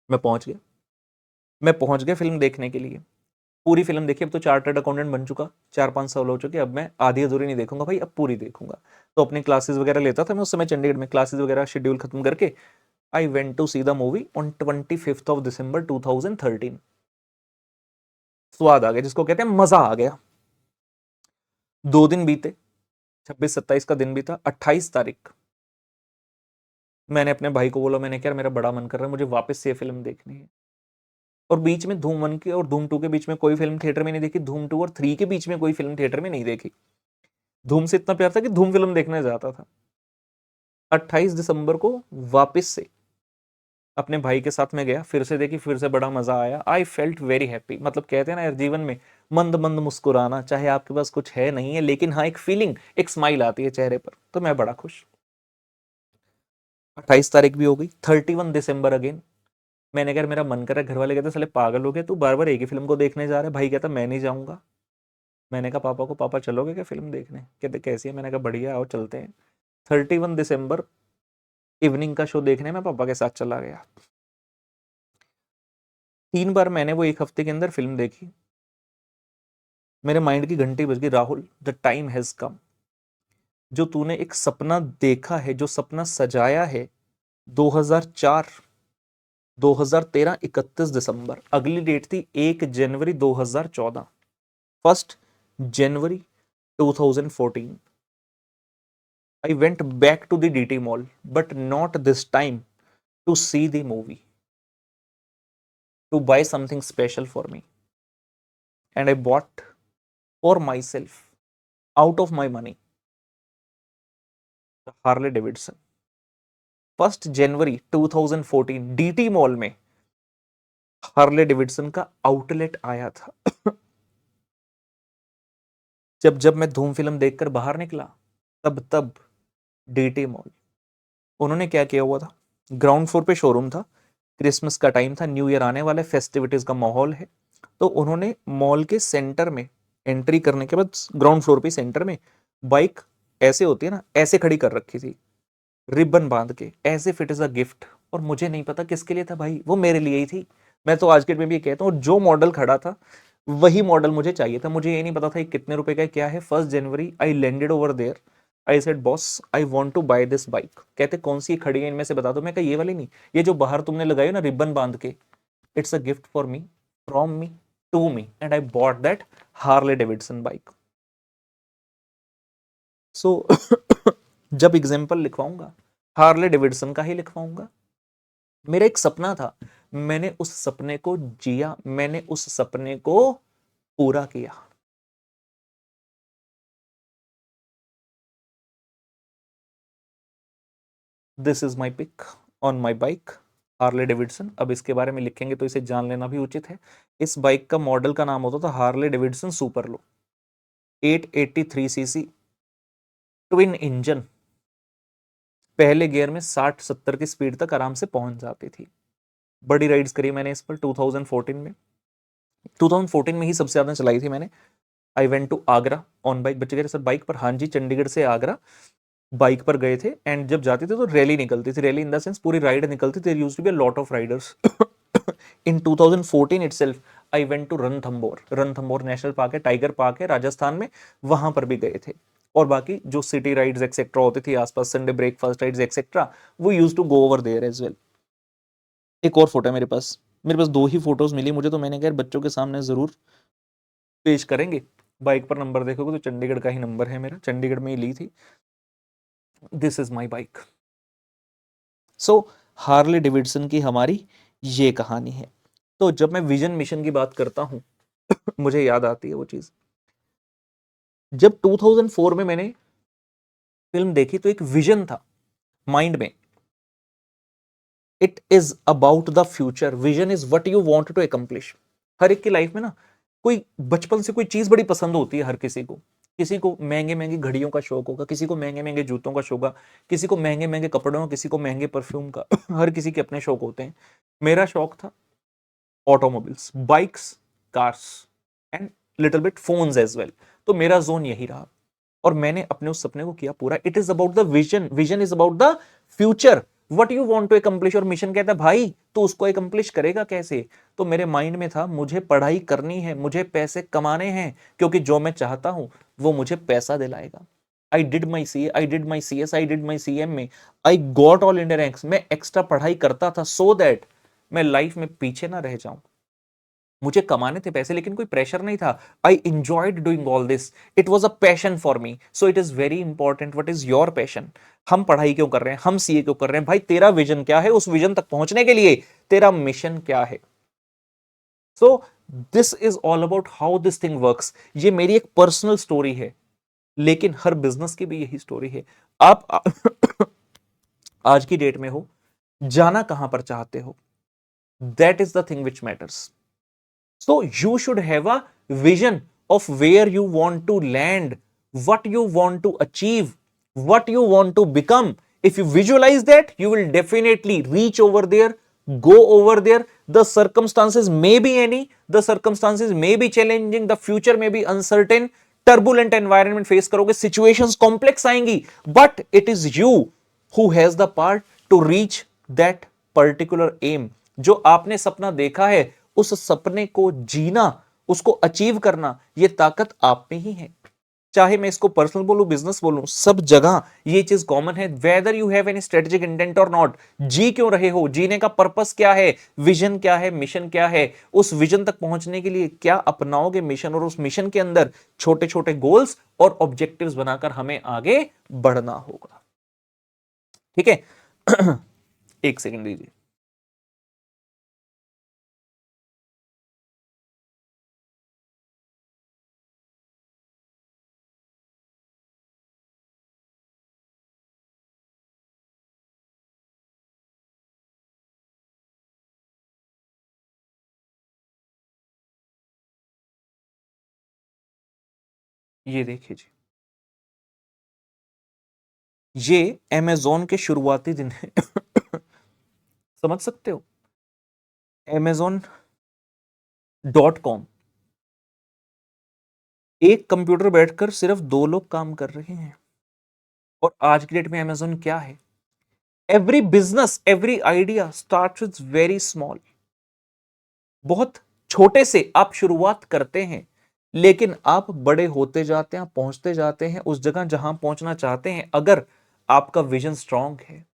मैं पहुंच गया, मैं पहुंच गया फिल्म देखने के लिए। पूरी फिल्म देखी, अब तो चार्टर्ड अकाउंटेंट बन चुका, 4-5 साल हो चुके, अब मैं आधी अधूरी नहीं देखूंगा भाई, अब पूरी देखूंगा। तो अपनी क्लासेस वगैरह लेता था मैं उस समय चंडीगढ़ में, क्लासेस वगैरह शेड्यूल खत्म करके I went to see the movie on 25 December 2013। स्वाद आ गया, जिसको कहते हैं मजा आ गया। 2 दिन बीते, 26-27 का दिन बीता, 28 तारीख मैंने अपने भाई को बोला, मैंने क्या मेरा बड़ा मन कर रहा है, मुझे वापस से ये फिल्म देखनी है। और बीच में धूम 1 के और धूम 2 के बीच में कोई फिल्म थिएटर में नहीं देखी, धूम 2 और 3 के बीच में कोई फिल्म थिएटर में नहीं देखी। धूम से इतना प्यार था कि धूम फिल्म देखने जाता था। 28 दिसंबर को वापस से अपने भाई के साथ में गया, फिर से देखी, फिर से बड़ा मजा आया। I felt very happy. मतलब कहते हैं ना यार, जीवन में मंद मंद मुस्कुराना, चाहे आपके पास कुछ है नहीं है, लेकिन हाँ एक फीलिंग, एक स्माइल आती है चेहरे पर, तो मैं बड़ा खुश। 28 तारीख भी हो गई, 31 दिसंबर अगेन। मैंने कहा मेरा मन कर रहा है, घर वाले कहते साले पागल हो गए, तू बार बार एक ही फिल्म को देखने जा रहा है। भाई कहता मैं नहीं जाऊंगा। मैंने कहा पापा को, पापा चलोगे क्या फिल्म देखने? कहते कैसी है? मैंने कहा बढ़िया, आओ चलते हैं। 31 दिसंबर इवनिंग का शो देखने में पापा के साथ चला गया। 3 बार मैंने वो एक हफ्ते के अंदर फिल्म देखी। मेरे माइंड की घंटी बज गई, Rahul the time has come. जो तूने एक सपना देखा है, जो सपना सजाया है, 2004 2013 31 दिसंबर, अगली डेट थी 1 जनवरी 2014, 1 जनवरी 2014 I went back to the DT mall, but not this time to see the movie, to buy something special for me. And I bought for myself, out of my money, the Harley Davidson. 1 January 2014 DT mall में Harley Davidson का outlet आया था। जब मैं धूम film देखकर बाहर निकला, तब DT मॉल, उन्होंने क्या किया हुआ था, ग्राउंड फ्लोर पे शोरूम था, क्रिसमस का टाइम था, न्यू ईयर आने वाला, फेस्टिविटीज का माहौल है, तो उन्होंने मॉल के सेंटर में एंट्री करने के बाद ग्राउंड फ्लोर पे सेंटर में बाइक ऐसे होती है ना, ऐसे खड़ी कर रखी थी, रिबन बांध के, ऐसे फिट इज अ गिफ्ट। और मुझे नहीं पता किसके लिए था भाई, वो मेरे लिए ही थी। मैं तो आज के डेट में भी कहता हूँ, जो मॉडल खड़ा था वही मॉडल मुझे चाहिए था। मुझे ये नहीं पता था ये कितने रुपए का क्या है। 1 जनवरी I landed over there, I said boss I want to buy this bike. कहते कौन सी खड़ी है इनमें से बता दो। मैं कहा ये वाली नहीं, ये जो बाहर तुमने लगाई ना रिबन बांध के, it's a gift for me, from me to me, and I bought that Harley Davidson bike. So जब एग्जाम्पल लिखवाऊंगा, हार्ले डेविडसन का ही लिखवाऊंगा। मेरा एक सपना था, मैंने उस सपने को जिया, मैंने उस सपने को पूरा किया। This is my pic on my bike Harley Davidson. अब इसके बारे में लिखेंगे तो इसे जान लेना भी उचित है। इस बाइक का मॉडल का नाम होता था Harley Davidson superlow, 883 CC, twin engine, पहले गियर में 60-70 की स्पीड तक आराम से पहुंच जाती थी। बड़ी राइड्स करी मैंने इस पर 2014 में। 2014 में ही सबसे ज्यादा चलाई थी मैंने। I went to Agra on bike. बच्चे कह रहे सर बाइक पर? हाँ जी, चंडीगढ़ से आगरा बाइक पर गए थे। एंड जब जाते थे तो रैली निकलती थी, रैली इन द सेंस पूरी राइड निकलती थी। Used to be a lot of riders. In 2014 itself I went to Ranthambore. Ranthambore national park है, टाइगर पार्क है राजस्थान में, वहां पर भी गए थे। और बाकी जो सिटी राइड्स एक्सेट्रा होती थी आसपास, संडे ब्रेकफास्ट राइड्स एक्सेट्रा, वो use to go over there as well. एक और फोटो है मेरे पास, मेरे पास 2 ही फोटोज मिली मुझे, तो मैंने कहा बच्चों के सामने जरूर पेश करेंगे। बाइक पर नंबर देखोगे तो चंडीगढ़ का ही नंबर है मेरा, चंडीगढ़ में ही ली थी। This is my bike. So Harley Davidson की हमारी ये कहानी है। तो जब मैं विजन मिशन की बात करता हूं मुझे याद आती है वो चीज। जब 2004 में मैंने फिल्म देखी तो एक विजन था माइंड में। It is about the future, vision is what you want to accomplish. हर एक की लाइफ में ना कोई बचपन से कोई चीज बड़ी पसंद होती है हर किसी को। किसी को महंगे महंगी घड़ियों का शौक होगा, किसी को महंगे महंगे जूतों का शौक होगा, किसी को महंगे महंगे कपड़ों, किसी को महंगे परफ्यूम का। हर किसी के अपने शौक होते हैं। मेरा शौक था automobiles, bikes, cars and little bit phones as well. तो मेरा जोन यही रहा और मैंने अपने उस सपने को किया पूरा। It is about the vision, vision is about the future, what you want to accomplish, और मिशन कहता है भाई तो उसको अकम्प्लिश करेगा कैसे? तो मेरे माइंड में था मुझे पढ़ाई करनी है, मुझे पैसे कमाने हैं, क्योंकि जो मैं चाहता हूं वो मुझे पैसा दिलाएगा। I did my C, I did my C S, I did my C M में, I got all India ranks. मैं एक्स्ट्रा पढ़ाई करता था सो दैट मैं लाइफ में पीछे ना रह जाऊं। मुझे कमाने थे पैसे, लेकिन कोई प्रेशर नहीं था। I enjoyed doing all this, it was a passion for me. So it is very important what is your passion. हम पढ़ाई क्यों कर रहे हैं, हम सीए क्यों कर रहे हैं, भाई तेरा विजन क्या है, उस विजन तक पहुंचने के लिए तेरा मिशन क्या है। So this is all about how this thing works. ये मेरी एक पर्सनल स्टोरी है, लेकिन हर बिजनेस की भी यही स्टोरी है। आप आज की डेट में हो, जाना कहां पर चाहते हो, that is the thing which matters. So you should have a vision of where you want to land, what you want to achieve, what you want to become. If you visualize that, you will definitely reach over there, go over there. The circumstances may be any, the circumstances may be challenging, the future may be uncertain, turbulent environment face करोगे, situations complex आएंगी, but it is you who has the part to reach that particular aim. जो आपने सपना देखा है, उस सपने को जीना, उसको अचीव करना, ये ताकत आप में ही है। चाहे मैं इसको पर्सनल बोलूं, बिजनेस बोलूं, सब जगह ये चीज कॉमन है। Whether you have any strategic intent और नॉट, जी क्यों रहे हो, जीने का पर्पस क्या है, विजन क्या है, मिशन क्या है, उस विजन तक पहुंचने के लिए क्या अपनाओगे मिशन, और उस मिशन के अंदर छोटे छोटे गोल्स और ऑब्जेक्टिव्स बनाकर हमें आगे बढ़ना होगा। ठीक है। एक सेकंड दीजिए। ये देखिए जी, ये अमेजोन के शुरुआती दिन है। समझ सकते हो, amazon.com, एक कंप्यूटर बैठकर सिर्फ 2 लोग काम कर रहे हैं। और आज की डेट में अमेजोन क्या है? Every business, every idea start with very small. बहुत छोटे से आप शुरुआत करते हैं, लेकिन आप बड़े होते जाते हैं, पहुंचते जाते हैं उस जगह जहां पहुंचना चाहते हैं, अगर आपका विजन स्ट्रांग है,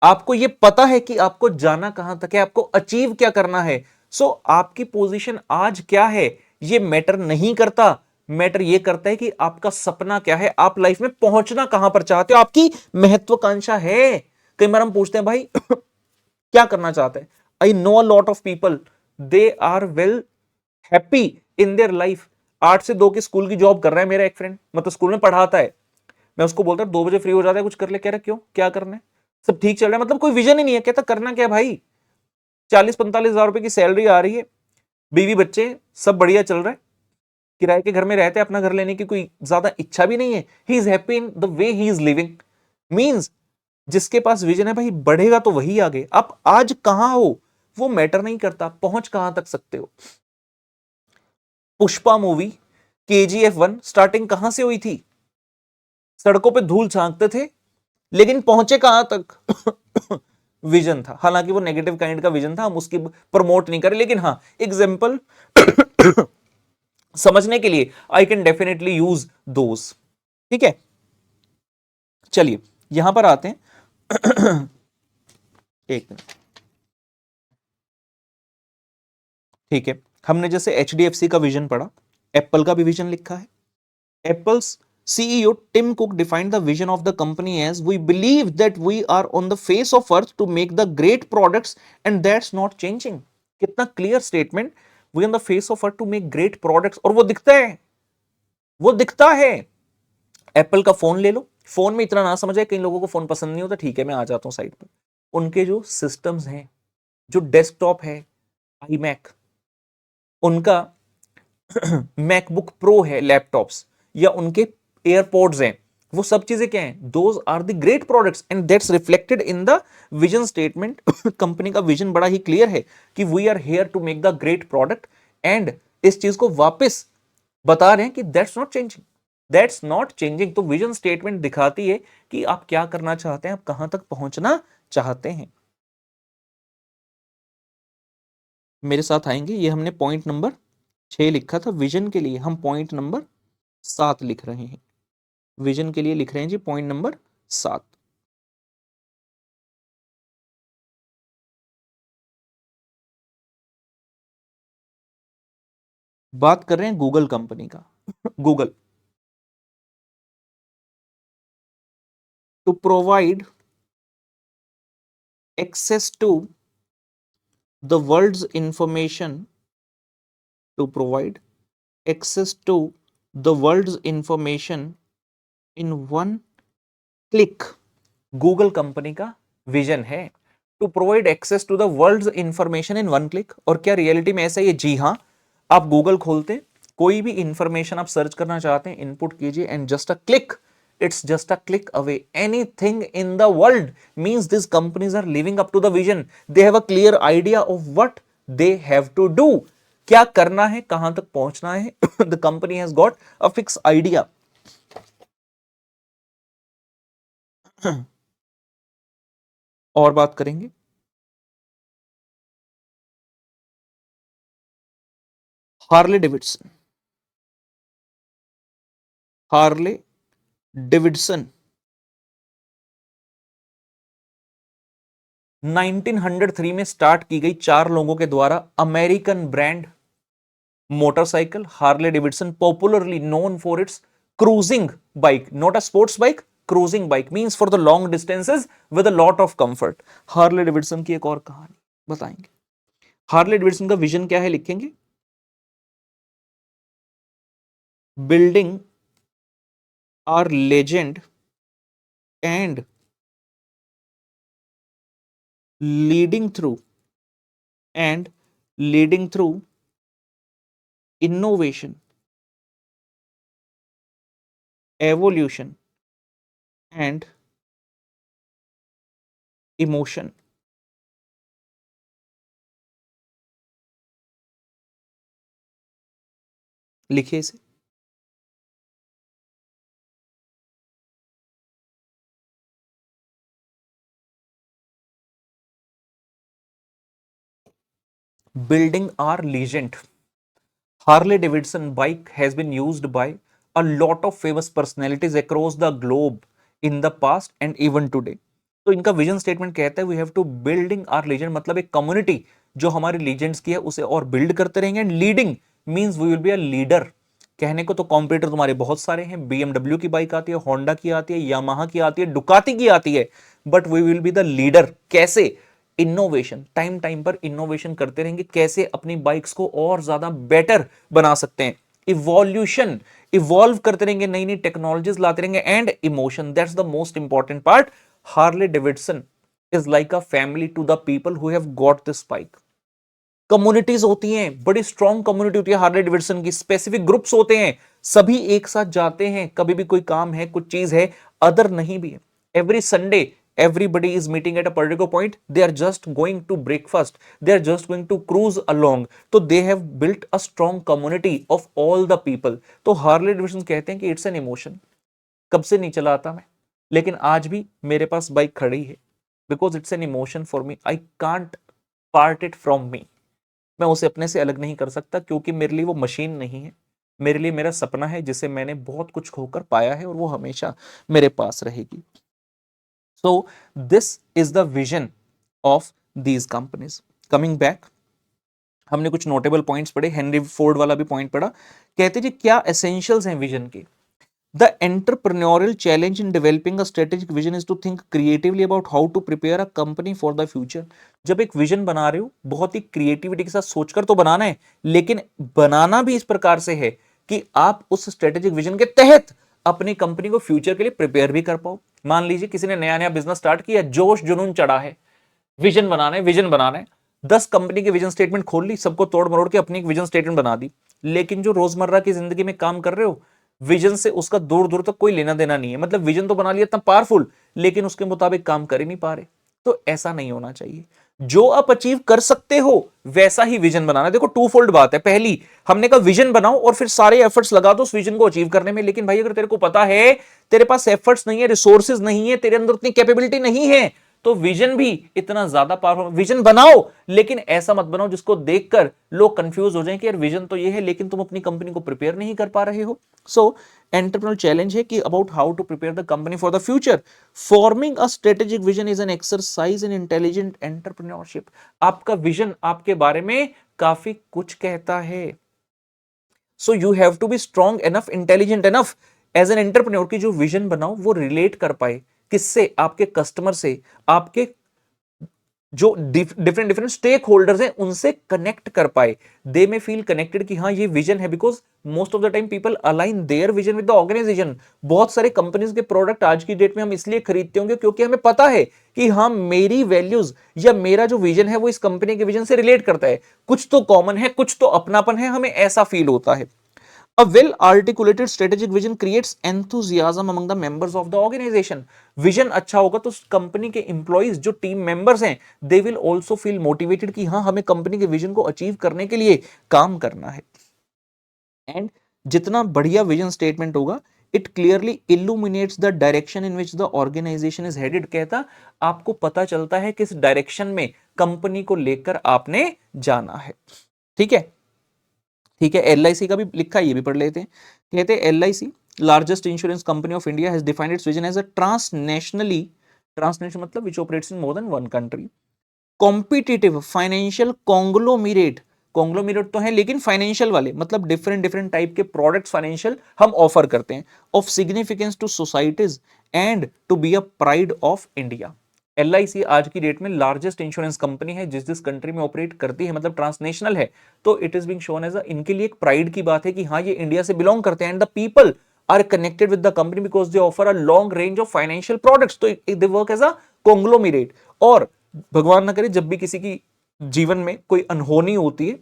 आपको ये पता है कि आपको जाना कहां तक है, आपको अचीव क्या करना है। सो आपकी पोजीशन आज क्या है ये मैटर नहीं करता। मैटर ये करता है कि आपका सपना क्या है, आप लाइफ में पहुंचना कहां पर चाहते हो, आपकी महत्वाकांक्षा है। कई बार हम पूछते हैं भाई क्या करना चाहते हैं। I know a lot of people, they are well happy in their life. 8 से 2 की स्कूल की जॉब कर रहा है मेरा एक फ्रेंड, मतलब स्कूल में पढ़ाता है। मैं उसको बोलता 2 बजे फ्री हो जाता है, कुछ कर ले। कह रहा क्यों, क्या करना है, सब ठीक चल रहा है, मतलब कोई विजन ही नहीं है। कहता करना क्या भाई, 40-45 हजार रुपए की सैलरी आ रही है, बीवी बच्चे सब बढ़िया चल रहा है, किराए के घर में रहते हैं, अपना घर लेने की कोई ज्यादा इच्छा भी नहीं है। He is happy in the way he is living. Means जिसके पास विजन है भाई, बढ़ेगा तो वही आगे। आप आज कहां हो वो मैटर नहीं करता, पहुंच कहां तक सकते हो। पुष्पा मूवी, KGF 1 स्टार्टिंग कहां से हुई थी, सड़कों पे धूल झांकते थे, लेकिन पहुंचे कहां तक। विजन था। हालांकि वो नेगेटिव काइंड का विजन था, हम उसकी प्रमोट नहीं करें, लेकिन हाँ एग्जाम्पल समझने के लिए I can definitely use those. ठीक है, चलिए यहां पर आते हैं। एक मिनट। ठीक है, हमने जैसे HDFC का विजन पढ़ा, एप्पल का भी विजन लिखा है। Apples CEO Tim Cook defined the vision of the company as, we believe that we are on the face of earth to make the great products and that's not changing। कितना clear statement, we on the face of earth to make great products, और वो दिखता है, वो दिखता है। Apple का phone ले लो, फोन में इतना ना समझ आए, कई लोगों को फोन पसंद नहीं होता, ठीक है मैं आ जाता हूं साइड पर। उनके जो सिस्टम्स हैं, जो डेस्कटॉप है, iMac, उनका मैकबुक प्रो है, लैपटॉप्स, या उनके एयरपोर्ट्स हैं, वो सब चीजें क्या हैं, those are the great products and that's reflected in the vision statement. Company का विजन बड़ा ही क्लियर है कि we are here to make the great product, and इस चीज को वापस बता रहे हैं कि that's not changing, that's not changing. तो विजन स्टेटमेंट दिखाती है कि आप क्या करना चाहते हैं, आप कहां तक पहुंचना चाहते हैं। मेरे साथ आएंगे, ये हमने पॉइंट नंबर 6 लिखा था, विजन के लिए हम पॉइंट नंबर 7 लिख रहे हैं। विजन के लिए लिख रहे हैं जी पॉइंट नंबर 7। बात कर रहे हैं गूगल कंपनी का। Google to provide access to the world's information, to provide access to the world's information in one click। Google company का विजन है to provide access to the world's information in one click. और क्या reality में ऐसा ही है? जी हाँ, आप Google खोलते, कोई भी इंफॉर्मेशन आप सर्च करना चाहते हैं, इनपुट कीजिए and just a click, it's just a click away, anything in the world। means these companies are living up to the vision, they have a clear idea of what they have to do, क्या करना है, कहां तक पहुंचना है। The company has got a fix idea. और बात करेंगे हार्ले डेविडसन। हार्ले डेविडसन 1903 में स्टार्ट की गई 4 लोगों के द्वारा American brand motorcycle Harley Davidson, popularly known for its cruising bike, not a sports bike, cruising bike means for the long distances with a lot of comfort. Harley Davidson की एक और कहानी बताएंगे। हार्ले डेविडसन का vision क्या है लिखेंगे, building our legend and leading through innovation, evolution and emotion। लिखिए इसे। building our legend, Harley Davidson bike has been used by a lot of famous personalities across the globe in the past and even today। तो इनका vision statement कहता है we have to building our legend, मतलब एक community जो हमारी legends की है उसे और बिल्ड करते रहेंगे। And leading means we will be a leader. कहने को तो कॉम्पिटिटर तुम्हारे बहुत सारे हैं, BMW की बाइक आती है, होंडा की आती है, यामाहा की आती है, डुकाती की आती है, but we will be the leader. कैसे? इनोवेशन, टाइम टाइम पर इनोवेशन करते रहेंगे, कैसे अपनी बाइक्स को और ज्यादा बेटर बना सकते हैं। इवोल्यूशन, इवॉल्व करते रहेंगे, नई नई टेक्नोलॉजीज लाते रहेंगे। And emotion, that's the most important part. Harley Davidson is like a family to the people who have got this bike. Communities होती हैं, बड़ी स्ट्रॉन्ग कम्युनिटी होती है हार्ले डेविडसन की, स्पेसिफिक ग्रुप्स होते हैं, सभी एक साथ जाते हैं, कभी भी कोई काम है, कुछ चीज है, अदर नहीं भी है। Every Sunday everybody is meeting at a particular point, they are just going to breakfast, they are just going to cruise along, तो they have built a strong community of all the people। तो Harley Davidson कहते हैं कि it's an emotion. कब से नहीं चलाता मैं, लेकिन आज भी मेरे पास बाइक खड़ी है, because it's an emotion for me, I can't part it from me. मैं उसे अपने से अलग नहीं कर सकता, क्योंकि मेरे लिए वो मशीन नहीं है, मेरे लिए मेरा सपना है जिसे मैंने बहुत कुछ खोकर पाया है और वो हमेशा मेरे पास रहेगी। So this is the vision of these companies। Coming back, हमने कुछ नोटेबल पॉइंट्स पढ़े, हेनरी फोर्ड वाला भी पॉइंट पढ़ा। कहते जी क्या एसेंशियल्स हैं विजन के। The entrepreneurial challenge in developing a strategic vision is to think creatively about how to prepare a company for the future। जब एक विजन बना रहे हो, बहुत ही क्रिएटिविटी के साथ सोचकर तो बनाना है, लेकिन बनाना भी इस प्रकार से है कि आप उस स्ट्रेटेजिक विजन के तहत अपनी कंपनी को फ्यूचर के लिए प्रिपेयर भी कर पाओ। मान लीजिए किसी ने नया नया बिजनेस स्टार्ट किया, जोश जुनून चढ़ा है, विजन बनाना है, विजन बनाना है, 10 कंपनी की विजन स्टेटमेंट खोल ली, सबको तोड़ मरोड़ के अपनी एक विजन स्टेटमेंट बना दी। लेकिन जो रोजमर्रा की जिंदगी में काम कर रहे हो, विजन से उसका दूर दूर तक कोई लेना देना नहीं है। मतलब विजन तो बना लिया इतना पावरफुल, लेकिन उसके मुताबिक काम कर ही नहीं पा रहे। तो ऐसा नहीं होना चाहिए। जो आप अचीव कर सकते हो वैसा ही विजन बनाना। देखो टू फोल्ड बात है, पहली हमने कहा विजन बनाओ और फिर सारे एफर्ट्स लगा दो उस विजन को अचीव करने में। लेकिन भाई अगर तेरे को पता है तेरे पास एफर्ट्स नहीं है, रिसोर्सेज नहीं है, तेरे अंदर उतनी कैपेबिलिटी नहीं है, तो विजन भी इतना ज्यादा पावरफुल, विजन बनाओ लेकिन ऐसा मत बनाओ जिसको देखकर लोग कंफ्यूज हो जाएं कि यार विजन तो ये है लेकिन तुम अपनी कंपनी को प्रिपेयर नहीं कर पा रहे हो। सो एंटरप्रेन्योर चैलेंज है कि about how to prepare the company for the future. Forming a strategic vision is an exercise in intelligent entrepreneurship. आपका विजन आपके बारे में काफी कुछ कहता है। So you have to be strong enough, intelligent enough as an entrepreneur की जो विजन बनाओ वो रिलेट कर पाए किससे, आपके कस्टमर से, आपके जो डिफरेंट डिफरेंट स्टेक होल्डर्स हैं उनसे कनेक्ट कर पाए। दे में फील कनेक्टेड कि हाँ ये विजन है, because most of the time people align their vision with the organisation. बहुत सारे कंपनीज के प्रोडक्ट आज की डेट में हम इसलिए खरीदते होंगे क्योंकि हमें पता है कि हाँ मेरी वैल्यूज या मेरा जो विजन है वो इस कंपनी के विजन से रिलेट करता है, कुछ तो कॉमन है, कुछ तो अपनापन है, हमें ऐसा फील होता है। A well-articulated strategic vision creates enthusiasm among the members of the organization. Vision अच्छा होगा तो कंपनी के एम्प्लॉइज जो टीम मेंबर्स हैं they will also feel motivated कि हाँ हमें कंपनी के विजन को अचीव करने के लिए काम करना है। एंड जितना बढ़िया विजन स्टेटमेंट होगा it clearly illuminates the direction in which the organisation is headed. कहता आपको पता चलता है किस डायरेक्शन में कंपनी को लेकर आपने जाना है। ठीक है, ठीक है। LIC का भी लिखा है, ये भी पढ़ लेते हैं। कहते हैं LIC largest insurance company of India has defined its vision as a transnationally, transnational मतलब which operates in more than one country, competitive financial conglomerate. Conglomerate तो है लेकिन फाइनेंशियल वाले, मतलब डिफरेंट डिफरेंट टाइप के प्रोडक्ट्स फाइनेंशियल हम offer करते हैं, of significance to societies and to be a pride of India. LIC आज की डेट में लार्जेस्ट इंश्योरेंस कंपनी है जिस जिस कंट्री में ऑपरेट करती है, मतलब ट्रांसनेशनल है, तो it is being shown as इनके लिए एक प्राइड की बात है कि हाँ ये इंडिया से बिलोंग करते हैं। And the people are connected with the company because they offer a long range of financial products, तो दे वर्क एज अ कॉन्ग्लोमीरेट। और भगवान ना करे जब भी किसी की जीवन में कोई अनहोनी होती है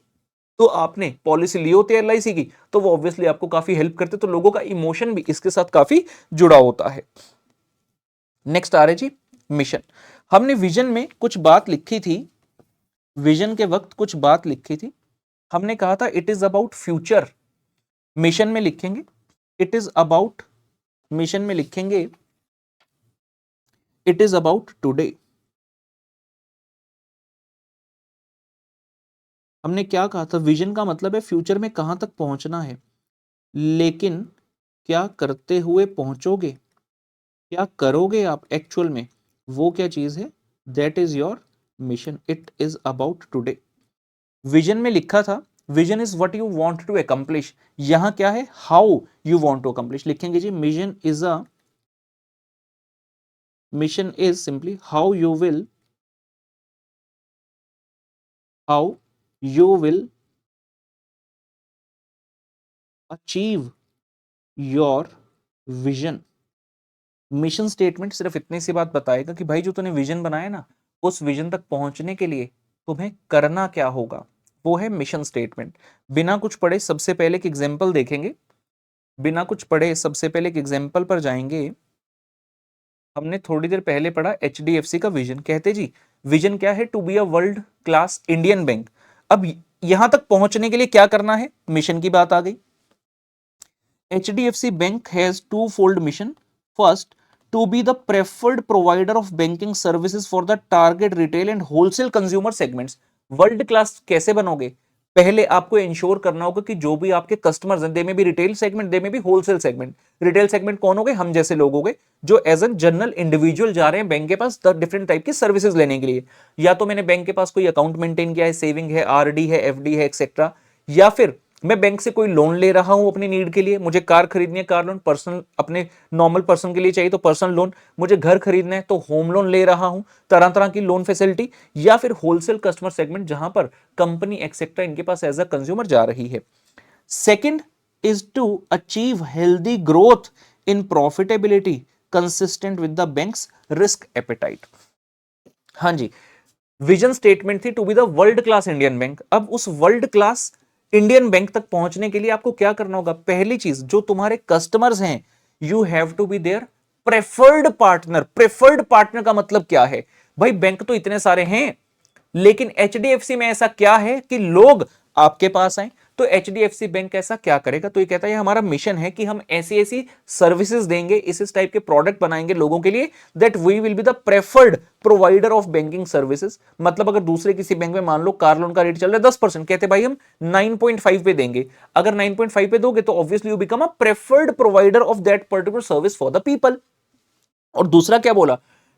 तो आपने पॉलिसी ली होती है LIC की, तो वो ऑब्वियसली आपको काफी हेल्प करते, तो लोगों का इमोशन भी इसके साथ काफी जुड़ा होता है। नेक्स्ट आ रहे जी मिशन। हमने विजन में कुछ बात लिखी थी, विजन के वक्त कुछ बात लिखी थी, हमने कहा था it is about future. Mission में लिखेंगे इट इज अबाउट, मिशन में लिखेंगे इट इज अबाउट टुडे। हमने क्या कहा था, विजन का मतलब है फ्यूचर में कहां तक पहुंचना है, लेकिन क्या करते हुए पहुंचोगे, क्या करोगे आप एक्चुअल में, वो क्या चीज है, that is your mission. It is about today. Vision में लिखा था vision is what you want to accomplish, यहां क्या है, how you want to accomplish. लिखेंगे जी mission is a, mission is simply how you will, how you will achieve your vision. Mission statement सिर्फ इतनी सी बात बताएगा कि भाई जो तूने विजन बनाया ना, उस विजन तक पहुंचने के लिए तुम्हें करना क्या होगा, वो है मिशन स्टेटमेंट। बिना कुछ पढ़े सबसे पहले एक एग्जांपल देखेंगे, बिना कुछ पढ़े सबसे पहले एक एग्जांपल पर जाएंगे। हमने थोड़ी देर पहले पढ़ा HDFC का विजन। कहते जी विजन क्या है, to be a world class Indian bank. अब यहां तक पहुंचने के लिए क्या करना है, मिशन की बात आ गई। HDFC Bank has two-fold mission. First, to be the preferred provider of banking services for the target retail and wholesale consumer segments. World class कैसे बनोगे, पहले आपको इंश्योर करना होगा कि जो भी आपके कस्टमर्स हैं, दे में भी रिटेल सेगमेंट, दे में भी होलसेल सेगमेंट। रिटेल सेगमेंट कौन हो गए, हम जैसे लोग हो गए जो एज एन जनरल इंडिविजुअल जा रहे हैं बैंक के पास डिफरेंट टाइप की सर्विसेज लेने के लिए। या तो मैंने बैंक के पास कोई अकाउंट मेंटेन किया है, सेविंग है, RD है, FD है, एक्सेट्रा, या फिर मैं बैंक से कोई लोन ले रहा हूं अपनी नीड के लिए, मुझे कार खरीदनी है, कार लोन, पर्सनल अपने नॉर्मल पर्सन के लिए चाहिए तो पर्सनल लोन, मुझे घर खरीदना है तो होम लोन ले रहा हूं, तरह तरह की लोन फैसिलिटी। या फिर होलसेल कस्टमर सेगमेंट जहां पर कंपनी एक्सेट्रा इनके पास एज अ कंज्यूमर जा रही है। Second is to achieve healthy growth in profitability consistent with the bank's risk appetite. हाँ जी, विजन स्टेटमेंट थी to be the world class Indian bank. अब उस वर्ल्ड क्लास इंडियन बैंक तक पहुंचने के लिए आपको क्या करना होगा, पहली चीज जो तुम्हारे कस्टमर्स हैं, you have to be their preferred partner. Preferred partner का मतलब क्या है, भाई बैंक तो इतने सारे हैं लेकिन HDFC में ऐसा क्या है कि लोग आपके पास आए, तो HDFC बैंक ऐसा क्या करेगा, तो ये कहता है हमारा मिशन है कि हम ऐसी ऐसी सर्विसेज देंगे, इस टाइप के प्रोडक्ट बनाएंगे लोगों के लिए, that we will be the preferred provider of banking services. मतलब अगर दूसरे किसी बैंक में मान लो कार लोन का रेट चल रहा है 10%, कहते भाई हम 9.5 पे देंगे। अगर 9.5 पे दोगे तो obviously you become a preferred provider of that particular service for the people. और दूसरा क्या बोला,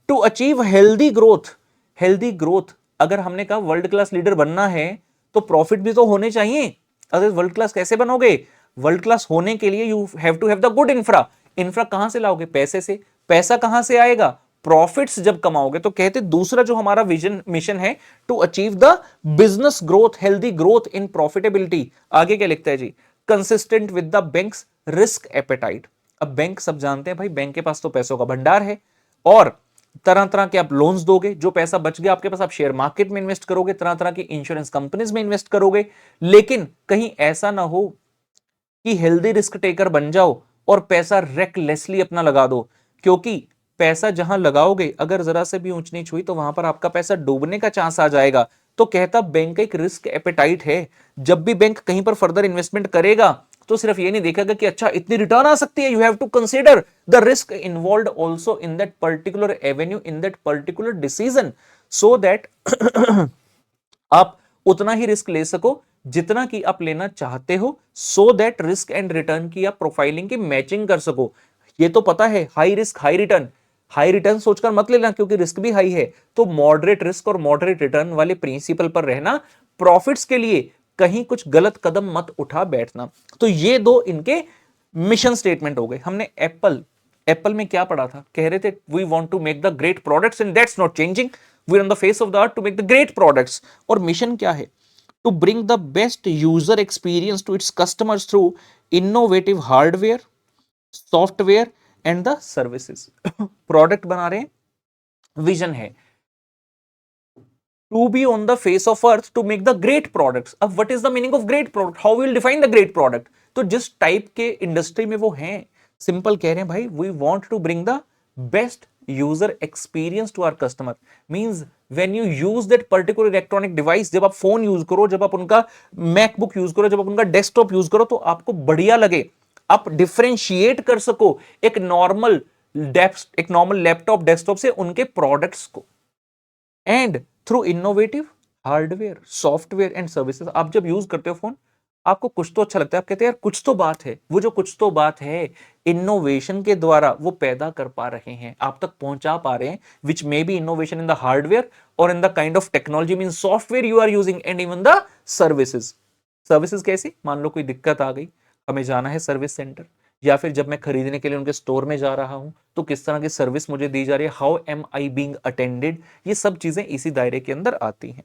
to achieve healthy growth. Healthy growth, अगर हमने कहा वर्ल्ड क्लास लीडर बनना है तो प्रॉफिट भी तो होने चाहिए। अगर वर्ल्ड क्लास कैसे बनोगे, वर्ल्ड क्लास होने के लिए you have to have the good infra. Infra कहां से लाओगे, पैसे से। पैसा कहां से आएगा, प्रॉफिट्स जब कमाओगे। तो कहते दूसरा जो हमारा विजन मिशन है, to achieve the business growth, healthy growth in profitability. आगे क्या लिखता है जी, consistent with the bank's risk appetite. अब बैंक सब जानते हैं भाई, बैंक के पास तो पैसों का भंडार है और तरह तरह के आप लोन्स दोगे, जो पैसा बच गया आपके पास आप शेयर मार्केट में इन्वेस्ट करोगे, तरह तरह की इंश्योरेंस कंपनीज में इन्वेस्ट करोगे। लेकिन कहीं ऐसा ना हो कि हेल्दी रिस्क टेकर बन जाओ और पैसा रेकलेसली अपना लगा दो, क्योंकि पैसा जहां लगाओगे अगर जरा से भी ऊंच नीच हुई तो वहां पर आपका पैसा डूबने का चांस आ जाएगा। तो कहता बैंक का एक रिस्क एपेटाइट है। जब भी बैंक कहीं पर फर्दर इन्वेस्टमेंट करेगा तो सिर्फ ये नहीं देखेगा कि अच्छा इतनी रिटर्न आ सकती है, you have to consider the risk involved also in that particular avenue, in that particular decision, so that आप उतना ही रिस्क ले सको जितना कि आप लेना चाहते हो, so that risk and return की आप प्रोफाइलिंग की मैचिंग कर सको। ये तो पता है high risk high return, high return सोचकर मत लेना क्योंकि रिस्क भी हाई है। तो मॉडरेट रिस्क और मॉडरेट रिटर्न वाले प्रिंसिपल पर रहना, प्रॉफिट्स के लिए कहीं कुछ गलत कदम मत उठा बैठना। तो ये दो इनके मिशन स्टेटमेंट हो गए। हमने एप्पल में क्या पढ़ा था, कह रहे थे we want to make the great products and that's not changing, we are on the face of the earth to make the great products. और मिशन क्या है, to bring the best user experience to its customers through innovative hardware, software and the services. Product बना रहे हैं, vision है to be on the face of earth to make the great products। अब what is the meaning of great product, how we will define the great product। तो जिस type के industry में वो हैं, सिंपल कह रहे हैं भाई we want to bring the best user experience to our customer, means when you use that particular electronic device, जब आप फोन यूज करो, जब आप उनका मैकबुक यूज करो, जब आप उनका डेस्कटॉप यूज करो, तो आपको बढ़िया लगे, आप डिफरेंशिएट कर सको एक नॉर्मल लैपटॉप डेस्कटॉप से उनके प्रोडक्ट्स को। And through innovative hardware, software and services. आप जब यूज करते हो फोन, आपको कुछ तो अच्छा लगता है, आप कहते हैं यार कुछ तो बात है, वो जो कुछ तो बात है इनोवेशन के द्वारा वो पैदा कर पा रहे हैं, आप तक पहुंचा पा रहे हैं, which may be innovation in the hardware और in the kind of technology mean software you are using and even the services. Services कैसी, मान लो कोई दिक्कत आ गई, हमें जाना है सर्विस सेंटर, या फिर जब मैं खरीदने के लिए उनके स्टोर में जा रहा हूं तो किस तरह की सर्विस मुझे दी जा रही है, how am I being attended, ये सब चीजें इसी दायरे के अंदर आती हैं।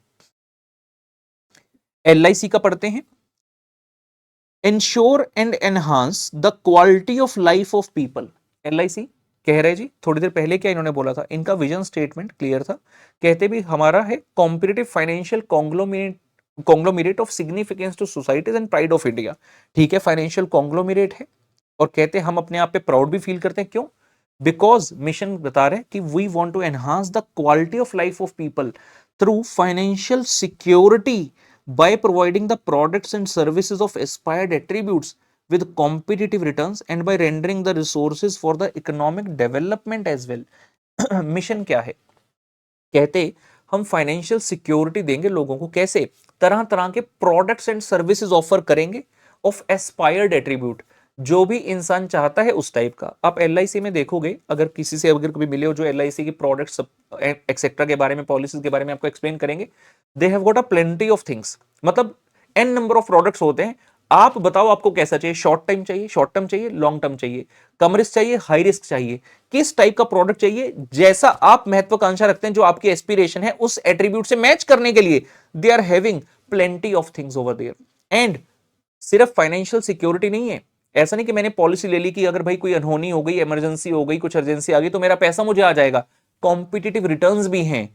LIC का पढ़ते हैं, ensure and enhance the quality of life of people. LIC कह रहे जी, थोड़ी देर पहले क्या इन्होंने बोला था, इनका विजन स्टेटमेंट क्लियर था, कहते भी हमारा है competitive financial conglomerate of significance to societies and pride of India. ठीक है, फाइनेंशियल कॉन्ग्लोमेरेट है और कहते हैं हम अपने आप पे प्राउड भी फील करते हैं। क्यों, बिकॉज मिशन बता रहे हैं कि we want to enhance the quality of life of people through financial security by providing the products and services of aspired attributes with competitive returns and by rendering the resources for the economic development as well। Mission क्या है, कहते हम financial security देंगे लोगों को, कैसे, तरह तरह के प्रोडक्ट्स एंड सर्विसेज ऑफर करेंगे ऑफ एस्पायर्ड एट्रीब्यूट, जो भी इंसान चाहता है उस टाइप का। आप LIC में देखोगे, अगर किसी से अगर कभी मिले हो जो LIC के प्रोडक्ट्स एक्सेट्रा के बारे में, पॉलिसीज के बारे में आपको एक्सप्लेन करेंगे, they have got a plenty of things, मतलब n नंबर ऑफ प्रोडक्ट्स होते हैं। आप बताओ आपको कैसा चाहिए, शॉर्ट टाइम चाहिए, शॉर्ट टर्म चाहिए, लॉन्ग टर्म चाहिए, कम रिस्क चाहिए, हाई रिस्क चाहिए, किस टाइप का प्रोडक्ट चाहिए, जैसा आप महत्वाकांक्षा रखते हैं, जो आपकी एस्पिरेशन है उस एट्रीब्यूट से मैच करने के लिए they are having plenty of things over there. And सिर्फ फाइनेंशियल सिक्योरिटी नहीं है, ऐसा नहीं कि मैंने पॉलिसी ले ली कि अगर भाई कोई अनहोनी हो गई, इमरजेंसी हो गई, कुछ अर्जेंसी आ गई तो मेरा पैसा मुझे आ जाएगा। कॉम्पिटिटिव रिटर्न्स भी हैं,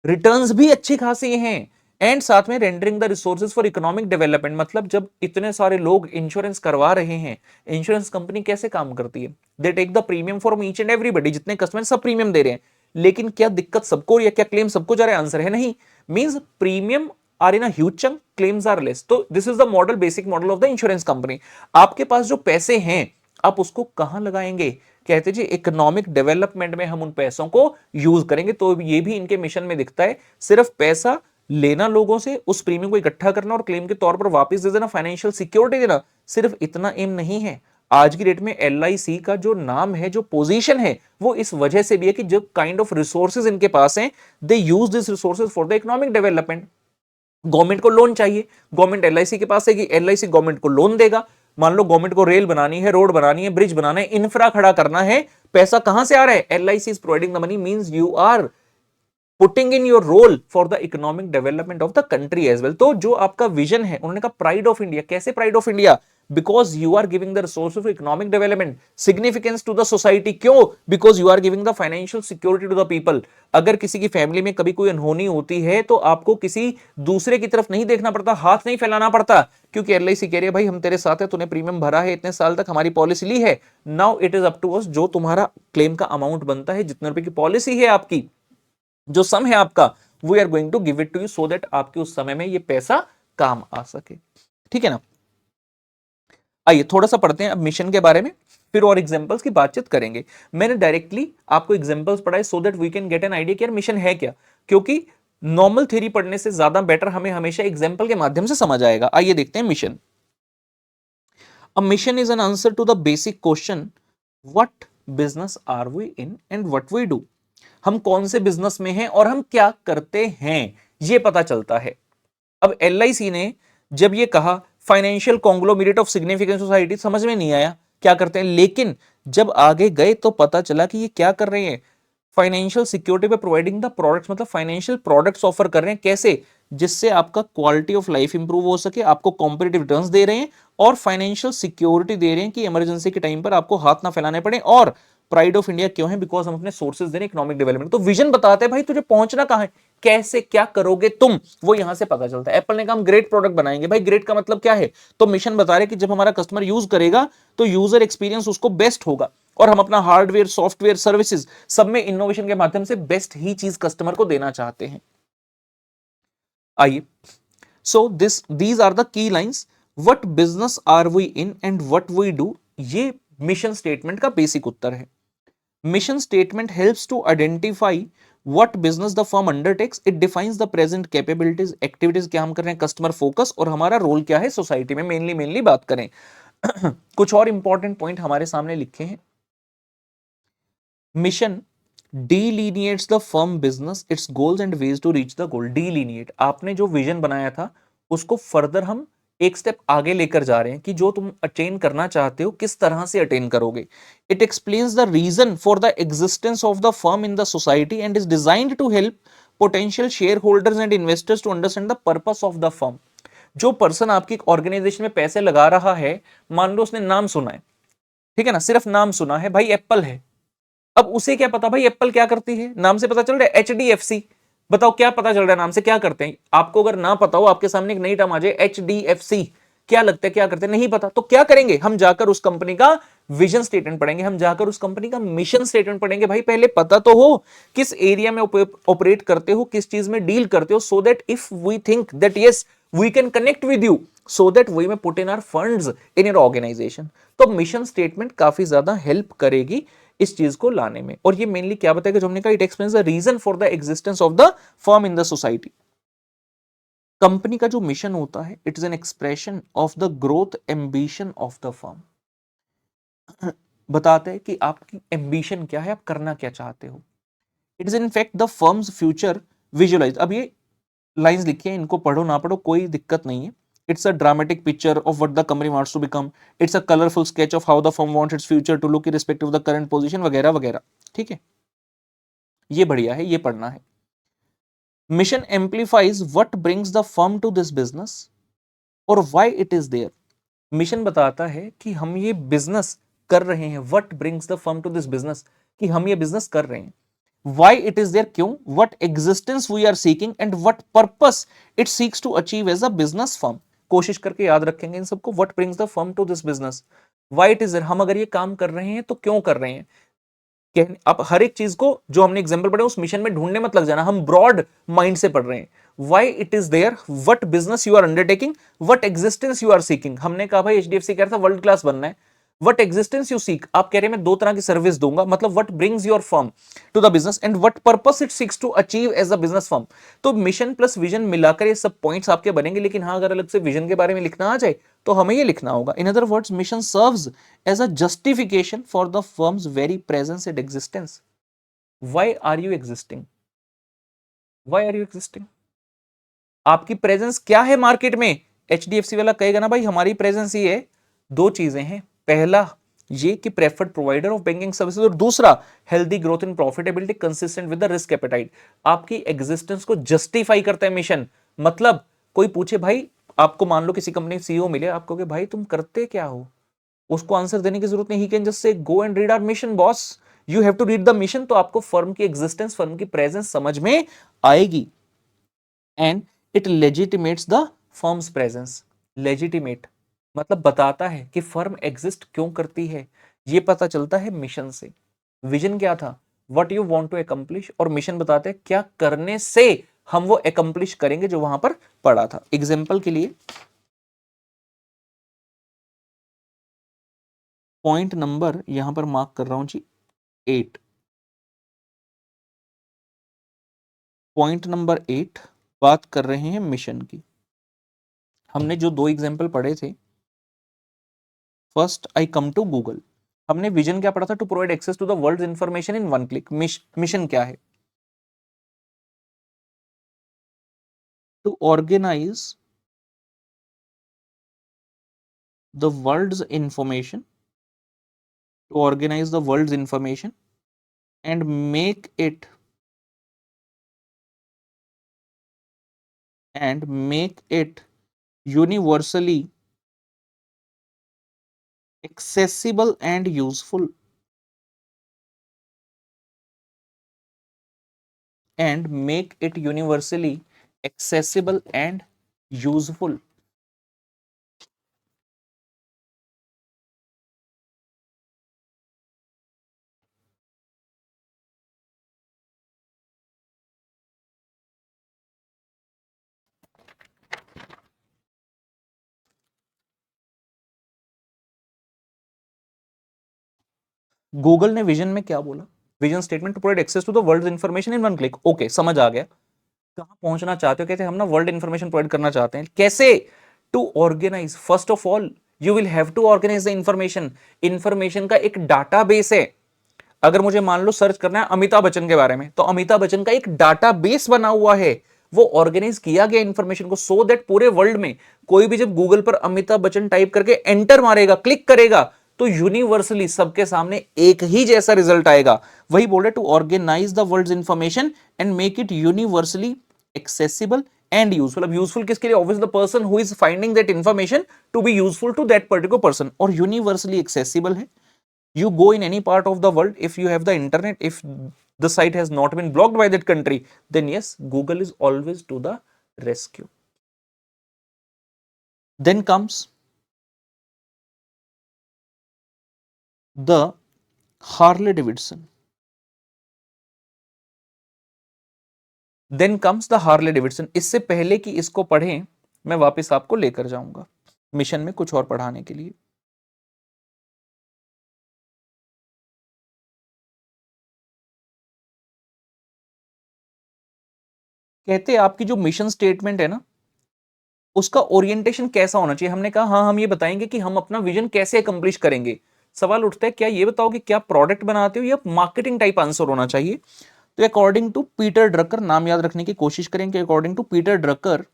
रिटर्न्स भी अच्छी खासी हैं, एंड साथ में rendering the resources for economic development. मतलब जब इतने सारे लोग इंश्योरेंस करवा रहे हैं, इंश्योरेंस कंपनी कैसे काम करती है, they take the premium for each and everybody, जितने कस्टमर सब प्रीमियम दे रहे हैं, लेकिन क्या दिक्कत सबको या क्या क्लेम सबको जा रहा है, आंसर है नहीं। Means premium are in a huge chunk, claims are less. तो this is the model, basic model of the insurance company. आपके पास जो पैसे हैं आप उसको कहां लगाएंगे, कहते जी इकोनॉमिक डेवलपमेंट में हम उन पैसों को यूज करेंगे। तो ये भी इनके मिशन में दिखता है, सिर्फ पैसा लेना लोगों से, उस प्रीमियम को इकट्ठा करना और क्लेम के तौर पर वापस दे देना, फाइनेंशियल सिक्योरिटी देना, सिर्फ इतना एम नहीं है। आज की डेट में LIC का जो नाम है, जो पोजीशन है, वो इस वजह से भी है कि जो काइंड ऑफ रिसोर्सेज इनके पास हैं, they use this resources for the economic development. Government को लोन चाहिए, गवर्नमेंट LIC के पास है कि LIC गवर्नमेंट को लोन देगा। मान लो गवर्नमेंट को रेल बनानी है, रोड बनानी है, ब्रिज बनाना है, इंफ्रा खड़ा करना है, पैसा कहां से आ रहा है, LIC is providing the money, means you are putting in your role for the economic development of the country as well. तो जो आपका विजन है, उन्होंने कहा प्राइड ऑफ इंडिया। कैसे pride of India? Because you are giving the resource of economic development, significance to the society. क्यों? Because you are giving the financial security to the people. अगर किसी की फैमिली में कभी कोई अनहोनी होती है तो आपको किसी दूसरे की तरफ नहीं देखना पड़ता, हाथ नहीं फैलाना पड़ता, क्योंकि LIC कह रही है भाई हम तेरे साथ है, तूने प्रीमियम भरा है, इतने साल तक हमारी पॉलिसी ली है, now it is up to us, जो तुम्हारा क्लेम का अमाउंट बनता है, जितने रुपए की पॉलिसी है आपकी, जो सम है आपका, we are going to give it to you so that आपके उस समय में ये पैसा काम आ सके। ठीक है ना? आइए थोड़ा सा पढ़ते हैं अब मिशन के बारे में, फिर और एग्जांपल्स की बातचीत करेंगे। मैंने डायरेक्टली आपको एग्जांपल्स पढ़ाए so that we can get an idea कि यार मिशन है क्या, क्योंकि नॉर्मल थ्योरी पढ़ने से ज्यादा बेटर हमें हमेशा एग्जांपल के माध्यम से समझ आएगा। आइए देखते हैं mission. A mission is an answer to the basic question what business are we in and what we do. हम कौन से बिजनेस में हैं और हम क्या करते हैं, ये पता चलता है। अब LIC ने जब ये कहा financial conglomerate of significant society, समझ में नहीं आया क्या करते हैं, लेकिन जब आगे गए तो पता चला कि ये क्या कर रहे हैं, फाइनेंशियल सिक्योरिटी पे प्रोवाइडिंग द प्रोडक्ट्स, मतलब फाइनेंशियल प्रोडक्ट्स ऑफर कर रहे हैं। कैसे? जिससे आपका क्वालिटी ऑफ लाइफ इंप्रूव हो सके, आपको कॉम्पिटिटिव रिटर्न्स दे रहे हैं और फाइनेंशियल सिक्योरिटी दे रहे हैं कि इमरजेंसी के टाइम पर आपको हाथ ना फैलाने पड़े। और प्राइड ऑफ इंडिया क्यों है? बिकॉज हम अपने सोर्सेज दे रहे हैं इकोनॉमिक डेवलपमेंट। तो विजन बताते हैं भाई तुझे पहुंचना कहां है, कैसे क्या करोगे तुम, वो यहां से पता चलता है। एप्पल ने कहा हम ग्रेट प्रोडक्ट बनाएंगे, भाई ग्रेट का मतलब क्या है? तो मिशन बता रहे कि जब हमारा कस्टमर यूज करेगा तो यूजर एक्सपीरियंस उसको बेस्ट होगा, और हम अपना हार्डवेयर, सॉफ्टवेयर, सर्विसेज सब में इनोवेशन के माध्यम से बेस्ट ही चीज कस्टमर को देना चाहते हैं। आइए, so these are the key lines, what business are we in and what we do, ये मिशन स्टेटमेंट का बेसिक उत्तर है। Mission statement helps to identify what business the firm undertakes, it defines the present capabilities, activities क्या हम कर रहे हैं, customer focus, और हमारा रोल क्या है सोसाइटी में, मेनली बात करें। कुछ और इंपॉर्टेंट पॉइंट हमारे सामने लिखे हैं। Mission delineates the firm business, its goals and ways to reach the goal। delineate, आपने जो विजन बनाया था उसको फर्दर हम एक स्टेप आगे लेकर जा रहे हैं कि जो तुम अटेन करना चाहते हो किस तरह से अटेन करोगे। It explains the reason for the existence of the firm in the society and is designed to help potential shareholders and investors to understand the purpose of the firm. जो person आपकी organisation में पैसे लगा रहा है, मान लो उसने नाम सुना है, ठीक है ना, सिर्फ नाम सुना है, भाई एप्पल है, अब उसे क्या पता भाई एप्पल क्या करती है, नाम से पता चल रहा है HDFC, बताओ क्या पता चल रहा है नाम से, क्या करते हैं? आपको अगर ना पता हो, आपके सामने एक नई टर्म आ जाए HDFC, क्या लगता है क्या करते हैं, नहीं पता, तो क्या करेंगे? हम जाकर उस कंपनी का विजन स्टेटमेंट पढ़ेंगे, हम जाकर उस कंपनी का मिशन स्टेटमेंट पढ़ेंगे। भाई पहले पता तो हो किस एरिया में ऑपरेट करते हो, किस चीज में डील करते हो, so that if we think that yes we can connect with you, so that we may put in our funds in your organization. तो मिशन स्टेटमेंट काफी ज्यादा हेल्प करेगी इस चीज को लाने में। और ये मेनली क्या बताएगा, जो हमने कहा, it explains the reason for the existence of the firm in the society. Company का जो मिशन होता है, it is an expression of the growth ambition of the firm. बताते हैं कि आपकी एम्बिशन क्या है, आप करना क्या चाहते हो। It is in fact the firm's future visualise. अब ये लाइंस लिखी है, इनको पढ़ो ना पढ़ो कोई दिक्कत नहीं है। It's a dramatic picture of what the company wants to become. It's a colorful sketch of how the firm wants its future to look irrespective of the current position, वगैरह वगैरह। ठीक है, ये बढ़िया है, ये पढ़ना है। Mission amplifies what brings the firm to this business और why it is there। Mission बताता है कि हम ये बिजनेस कर रहे हैं, what brings the firm to this business, कि हम ये बिजनेस कर रहे हैं। Why it is there, क्यों, what existence we are seeking and what purpose it seeks to achieve as a business firm। कोशिश करके याद रखेंगे इन सबको। What brings the firm to this business, why it is, हम अगर ये काम कर रहे हैं तो क्यों कर रहे हैं। आप हर एक चीज को जो हमने एग्जांपल पढ़े उस मिशन में ढूंढने मत लग जाना, हम ब्रॉड माइंड से पढ़ रहे हैं। Why it is there, what business you are undertaking, what existence you are seeking. हमने कहा भाई एचडीएफसी कह रहा था वर्ल्ड क्लास बनना है, व्हाट एग्जिस्टेंस यू सीक, आप कह रहे हैं मैं दो तरह की सर्विस दूंगा, मतलब what brings your firm to the business and what purpose it seeks to achieve as a business firm. तो मिशन प्लस विजन मिलाकर ये सब पॉइंट्स आपके बनेंगे, लेकिन हाँ अगर अलग से विजन के बारे में लिखना आ जाए तो हमें ये लिखना होगा। In other words mission serves as a justification for the firm's very presence and existence. Why are you existing, why are you existing, आपकी प्रेजेंस क्या है मार्केट में। एचडीएफसी वाला कहेगा ना भाई हमारी प्रेजेंस ये है, दो चीजें हैं, पहला ये कि preferred provider of banking services, और दूसरा healthy growth in profitability consistent with the risk appetite. आपकी एग्जिस्टेंस को जस्टिफाई करता है मिशन। मतलब कोई पूछे भाई, आपको मान लो किसी कंपनी सीईओ मिले, आप कहोगे भाई तुम करते क्या हो, उसको आंसर देने की जरूरत नहीं, ही can just say go and read our mission boss, you have to read the mission. तो आपको फर्म की एग्जिस्टेंस, फर्म की प्रेजेंस समझ में आएगी and it legitimates the firm's presence. Legitimate मतलब बताता है कि फर्म एग्जिस्ट क्यों करती है, ये पता चलता है मिशन से। विजन क्या था, what you want to accomplish, और मिशन बताते हैं क्या करने से हम वो अकम्प्लिश करेंगे जो वहां पर पड़ा था। एग्जाम्पल के लिए पॉइंट नंबर यहां पर मार्क कर रहा हूं जी 8, पॉइंट नंबर 8 बात कर रहे हैं मिशन की। हमने जो दो एग्जाम्पल पढ़े थे, first I come to Google, हमने विजन क्या पढ़ा था, to provide access to the world information in one click. Mission क्या है, to organise the world's information, to organise the world's information and make it universally accessible and useful, and make it universally accessible and useful। Google ने vision में क्या बोला, vision statement to provide access to the world information in one click. Okay समझ आ गया, कहां पहुंचना चाहते हो, कहते हैं हम ना वर्ल्ड इंफॉर्मेशन प्रोवाइड करना चाहते हैं, कैसे, to organise, first of all you will have to organise the information. Information का एक डाटाबेस है, अगर मुझे मान लो सर्च करना है अमिताभ बच्चन के बारे में, तो अमिताभ बच्चन का एक डाटाबेस बना हुआ है, वो ऑर्गेनाइज किया गया इंफॉर्मेशन को, सो दैट पूरे वर्ल्ड में कोई भी जब गूगल पर अमिताभ बच्चन टाइप करके एंटर मारेगा, क्लिक करेगा, तो यूनिवर्सली सबके सामने एक ही जैसा रिजल्ट आएगा। वही बोल रहे to organise the world's information and make it universally accessible and useful. अब यूजफुल किसके लिए, obviously the person who is finding that information to be useful to that particular person, और यूनिवर्सली एक्सेसिबल है। You go in any part of the world, if you have the internet, if the site has not been blocked by that country, then yes, Google is always to the rescue. Then comes the Harley Davidson. Then comes the Harley Davidson. इससे पहले कि इसको पढ़ें, मैं वापस आपको लेकर जाऊंगा मिशन में कुछ और पढ़ाने के लिए। कहते हैं आपकी जो मिशन स्टेटमेंट है ना, उसका ओरिएंटेशन कैसा होना चाहिए। हमने कहा हाँ हम ये बताएंगे कि हम अपना विजन कैसे अकम्प्लिश करेंगे। सवाल उठता है क्या ये बताओ कि क्या प्रोडक्ट बनाते हो या मार्केटिंग टाइप आंसर होना चाहिए। तो अकॉर्डिंग टू पीटर ड्रकर, नाम याद रखने की कोशिश करेंगे, according to Peter Drucker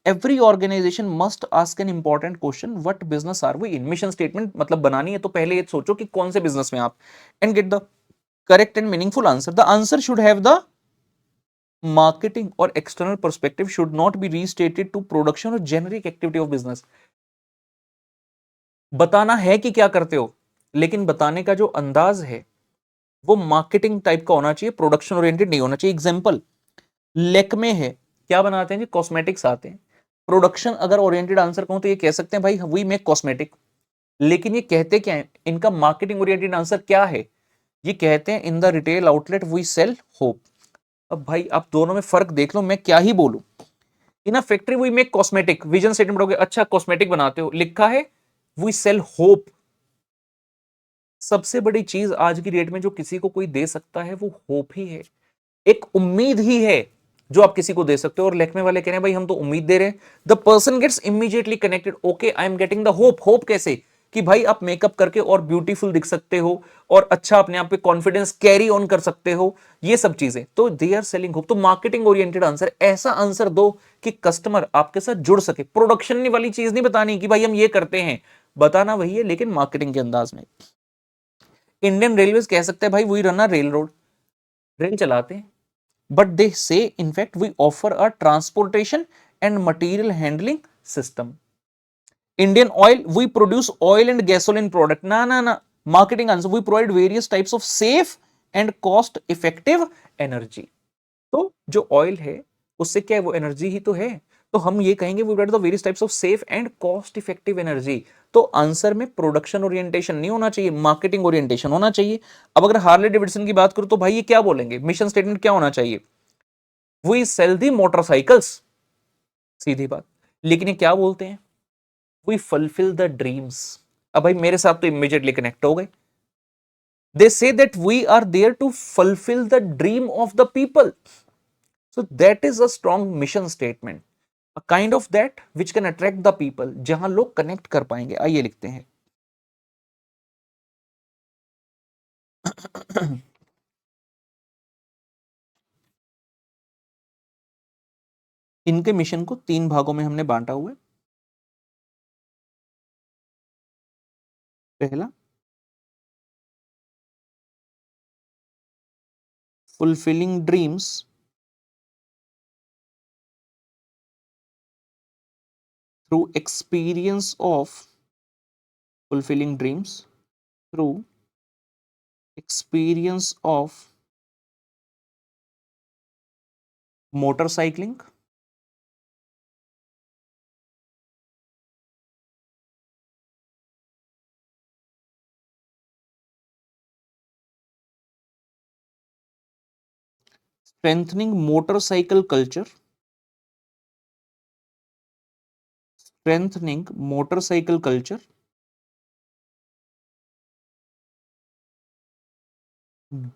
every organisation must ask an important question, what business are we in. Mission statement मतलब बनानी है तो पहले ये सोचो कि कौन से बिजनेस में आप, and get the correct and meaningful answer. The answer should have the marketing or external perspective, should not be restated to production or generic activity of business। बताना है कि क्या करते हो, लेकिन बताने का जो अंदाज है वो मार्केटिंग टाइप का होना चाहिए, प्रोडक्शन ओरिएंटेड नहीं होना चाहिए। एग्जांपल लेकमे है, क्या बनाते हैं जी, कॉस्मेटिक्स आते हैं। प्रोडक्शन अगर ओरिएंटेड आंसर कहूं तो ये कह सकते हैं भाई वी मेक कॉस्मेटिक, लेकिन ये कहते क्या है, इनका मार्केटिंग ओरिएंटेड आंसर क्या है, ये कहते हैं in the retail outlet we sell hope. अब भाई आप दोनों में फर्क देख लो, मैं क्या ही बोलूं, in a factory we make cosmetic, vision statement हो गया, अच्छा कॉस्मेटिक बनाते हो, लिखा है वी सेल होप। सबसे बड़ी चीज आज की डेट में जो किसी को कोई दे सकता है वो होप ही है, एक उम्मीद ही है जो आप किसी को दे सकते हो। और लेखमे वाले कह रहे हैं भाई हम तो उम्मीद दे रहे हैं। The person gets immediately connected, okay I am getting the hope. Hope कैसे? कि भाई आप मेकअप करके और ब्यूटीफुल दिख सकते हो और अच्छा अपने आप पे कॉन्फिडेंस कैरी ऑन कर सकते हो, ये सब चीजें, तो दे आर सेलिंग होप। तो मार्केटिंग ओरिएंटेड आंसर, ऐसा आंसर दो कि कस्टमर आपके साथ जुड़ सके। प्रोडक्शन वाली चीज नहीं बतानी कि भाई हम ये करते हैं, बताना वही है लेकिन मार्केटिंग के अंदाज में। इंडियन रेलवे कह सकते हैं भाई we run a railroad, rail चलाते हैं, but they say in fact we offer a transportation and material handling system. Indian oil, we produce oil and gasoline product, na marketing answer, we provide various types of safe and cost effective energy. तो जो oil है उससे क्या है, वो energy ही तो है। तो हम ये कहेंगे we provide the various types of safe and cost effective energy. तो आंसर में प्रोडक्शन ओरिएंटेशन नहीं होना चाहिए, मार्केटिंग ओरिएंटेशन होना चाहिए। अब अगर हार्ले डेविडसन की बात करूं तो भाई ये क्या बोलेंगे, मिशन स्टेटमेंट क्या होना चाहिए, वी सेल दी मोटरसाइकिल्स, सीधी बात। लेकिन ये क्या बोलते हैं, वी फुलफिल द ड्रीम्स। अब भाई मेरे साथ तो इमीडिएटली कनेक्ट हो गए। They say that we are there to fulfill the dream of the people, so that is a strong mission statement, a kind of that which can attract the people, जहां लोग connect कर पाएंगे। आइए लिखते हैं इनके मिशन को 3 भागों में हमने बांटा हुआ है। पहला, fulfilling dreams through experience of fulfilling dreams through experience of motorcycling, strengthening motorcycle culture, strengthening motorcycle culture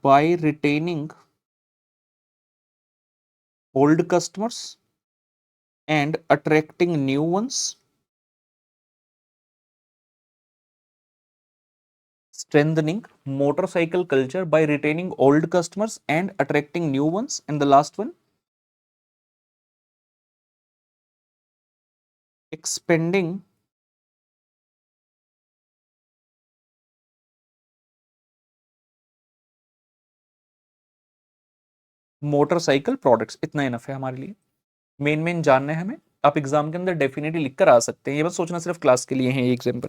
by retaining old customers and attracting new ones, strengthening motorcycle culture by retaining old customers and attracting new ones, and the last one, expanding motorcycle products. इतना enough है हमारे लिए, main main जानना है हमें। आप exam के अंदर डेफिनेटली लिख कर आ सकते हैं, ये बस सोचना सिर्फ क्लास के लिए है ये एग्जाम्पल।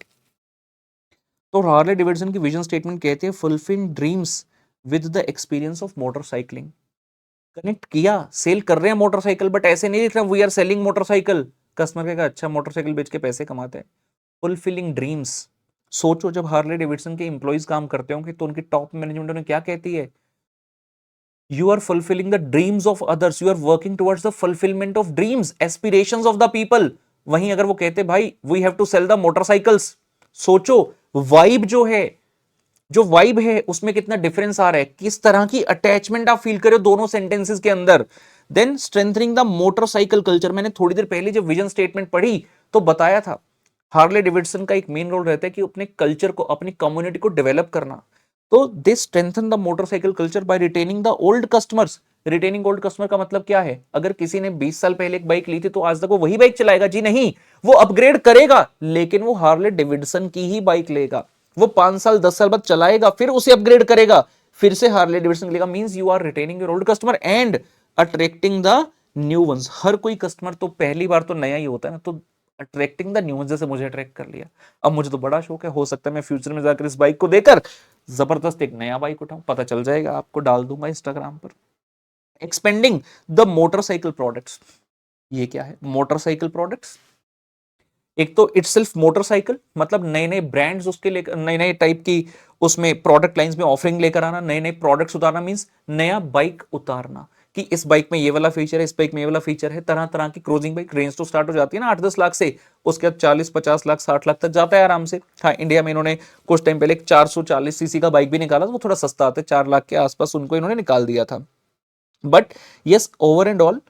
तो हार्ले डेविडसन की विजन स्टेटमेंट कहते हैं fulfil dreams with the experience of motorcycling. Connect किया, सेल कर रहे हैं मोटरसाइकिल, बट ऐसे नहीं लिख रहा we are selling motorcycle. Customer कहेगा अच्छा मोटरसाइकिल बेच के पैसे कमाते हैं। फुलफिलिंग ड्रीम्स, सोचो जब हार्ले डेविडसन के एम्प्लॉइज काम करते होंगे तो उनकी टॉप मैनेजमेंट उन्हें क्या कहती है, you are fulfilling the dreams of others, you are working towards the fulfillment of dreams, aspirations of the people। वहीं अगर वो कहते भाई we have to sell the motorcycles, सोचो वाइब जो है, जो वाइब है उसमें कितना डिफरेंस आ रहा है, किस तरह की अटैचमेंट आप फील कर रहे हो दोनों सेंटेंसेस के अंदर। Then strengthening the motorcycle culture, मैंने थोड़ी देर पहले जब विजन स्टेटमेंट पढ़ी तो बताया था हार्ले डेविडसन का एक मेन रोल रहता है कि अपने कल्चर को, अपनी कम्युनिटी को डेवलप करना। तो they strengthen the motorcycle culture by retaining the old customers. Retaining old customer का मतलब क्या है, अगर किसी ने 20 साल पहले एक बाइक ली थी तो आज तक वो वही बाइक चलाएगा जी नहीं, वो अपग्रेड करेगा लेकिन वो हार्ले डेविडसन की ही बाइक लेगा। वो 5 साल 10 साल बाद चलाएगा, फिर उसे अपग्रेड करेगा, फिर से हार्ले डेविडसन लेगा। Means you are retaining your old customer and attracting the new ones. हर कोई कस्टमर तो पहली बार तो नया ही होता है ना, तो अट्रैक्टिंग द न्यू वंस, जैसे मुझे अट्रैक्ट कर लिया। अब मुझे तो बड़ा शौक है, हो सकता है मैं फ्यूचर में जाकर इस बाइक को देकर जबरदस्त एक नया बाइक उठाऊं, पता चल जाएगा आपको, डाल दूंगा इंस्टाग्राम पर। एक्सपेंडिंग द मोटरसाइकिल प्रोडक्ट्स, ये क्या है मोटरसाइकिल प्रोडक्ट्स, एक तो इटसेल्फ मोटरसाइकिल मतलब नए नए ब्रांड्स उसके लेकर, नए नए टाइप की उसमें प्रोडक्ट लाइंस में ऑफरिंग लेकर आना, नए नए प्रोडक्ट्स उतारना, मींस नया बाइक उतारना। कि इस बाइक में ये वाला फीचर है, इस बाइक में ये वाला फीचर है, तरह तरह की क्रूजिंग बाइक रेंज तो स्टार्ट हो जाती है ना 8-10 लाख से, उसके बाद 40-50 लाख 60 लाख तक जाता है आराम से। हाँ, इंडिया में इन्होंने कुछ टाइम पहले एक 440 सीसी का बाइक भी निकाला, तो वो थोड़ा सस्ता आता है, 4 लाख के आसपास उनको इन्होंने निकाल दिया था। But yes, over and all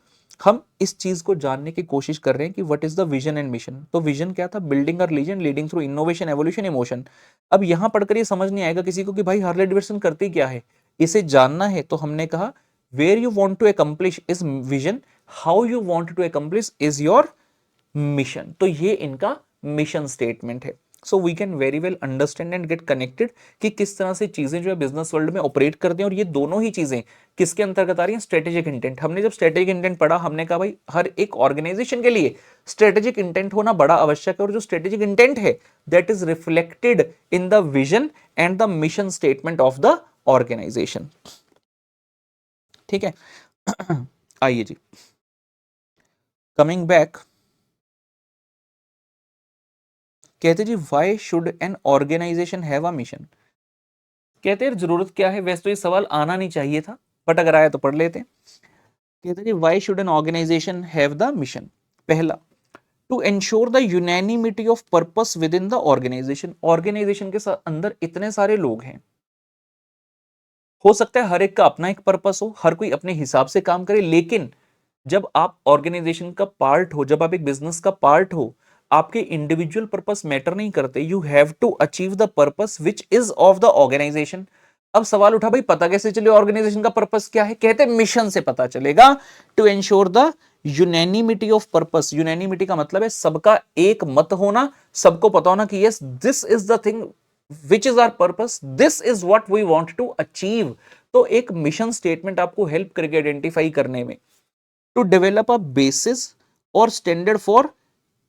हम इस चीज को जानने की कोशिश कर रहे हैं कि what is the vision and mission. तो विजन क्या था? Building a reason leading through innovation evolution emotion. अब यहां पढ़कर ये समझ नहीं आएगा किसी को कि भाई हार्ले डेविडसन करती क्या है, इसे जानना है तो हमने कहा where you want to accomplish is vision, how you want to accomplish is your mission. तो ये इनका मिशन स्टेटमेंट है। So we can very well understand and get connected कि किस तरह से चीजें जो है बिजनेस वर्ल्ड में ऑपरेट करते हैं, और ये दोनों ही चीजें किसके अंतर्गत आ रही हैं? Strategic intent. हमने जब स्ट्रेटेजिक इंटेंट पढ़ा, हमने कहा भाई हर एक ऑर्गेनाइजेशन के लिए स्ट्रेटेजिक इंटेंट होना बड़ा आवश्यक है, और जो स्ट्रेटेजिक इंटेंट है that is reflected in the vision and the mission statement of the organization. ठीक है, आइए जी, कमिंग बैक, कहते जी why should an organisation have a mission. कहते हैं जरूरत क्या है, वैसे तो ये सवाल आना नहीं चाहिए था, बट अगर आया तो पढ़ लेते हैं। कहते जी why should an organisation have the mission. पहला, to ensure the unanimity of purpose within the organization. Organization के अंदर इतने सारे लोग हैं, हो सकता है हर एक का अपना एक पर्पस हो, हर कोई अपने हिसाब से काम करे, लेकिन जब आप ऑर्गेनाइजेशन का पार्ट हो, जब आप एक बिजनेस का पार्ट हो, आपके इंडिविजुअल पर्पस मैटर नहीं करते, you have to achieve the purpose which is of the organisation. अब सवाल उठा भाई पता कैसे चले ऑर्गेनाइजेशन का पर्पस क्या है? कहते मिशन से पता चलेगा। To ensure the unanimity of purpose. Unanimity का मतलब है सबका एक मत होना, सबको पता होना कि yes this is the thing which is our purpose, this is what we want to achieve. तो एक मिशन स्टेटमेंट आपको हेल्प करेगा आइडेंटिफाई करने में। To develop a basis or standard for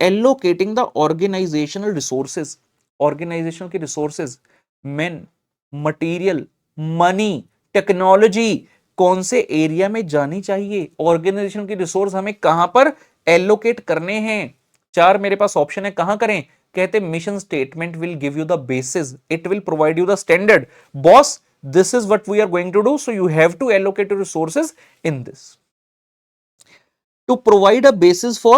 allocating the organizational resources. Organization के resources, man, material, money, technology कौन से area में जानी चाहिए, ऑर्गेनाइजेशन की रिसोर्स हमें कहां पर एलोकेट करने हैं। 4 मेरे पास ऑप्शन है, कहां करें? कहते mission statement will give you the basis, it will provide you the standard. Boss, this is what we are going to do, so you have to allocate resources in this. To provide a basis for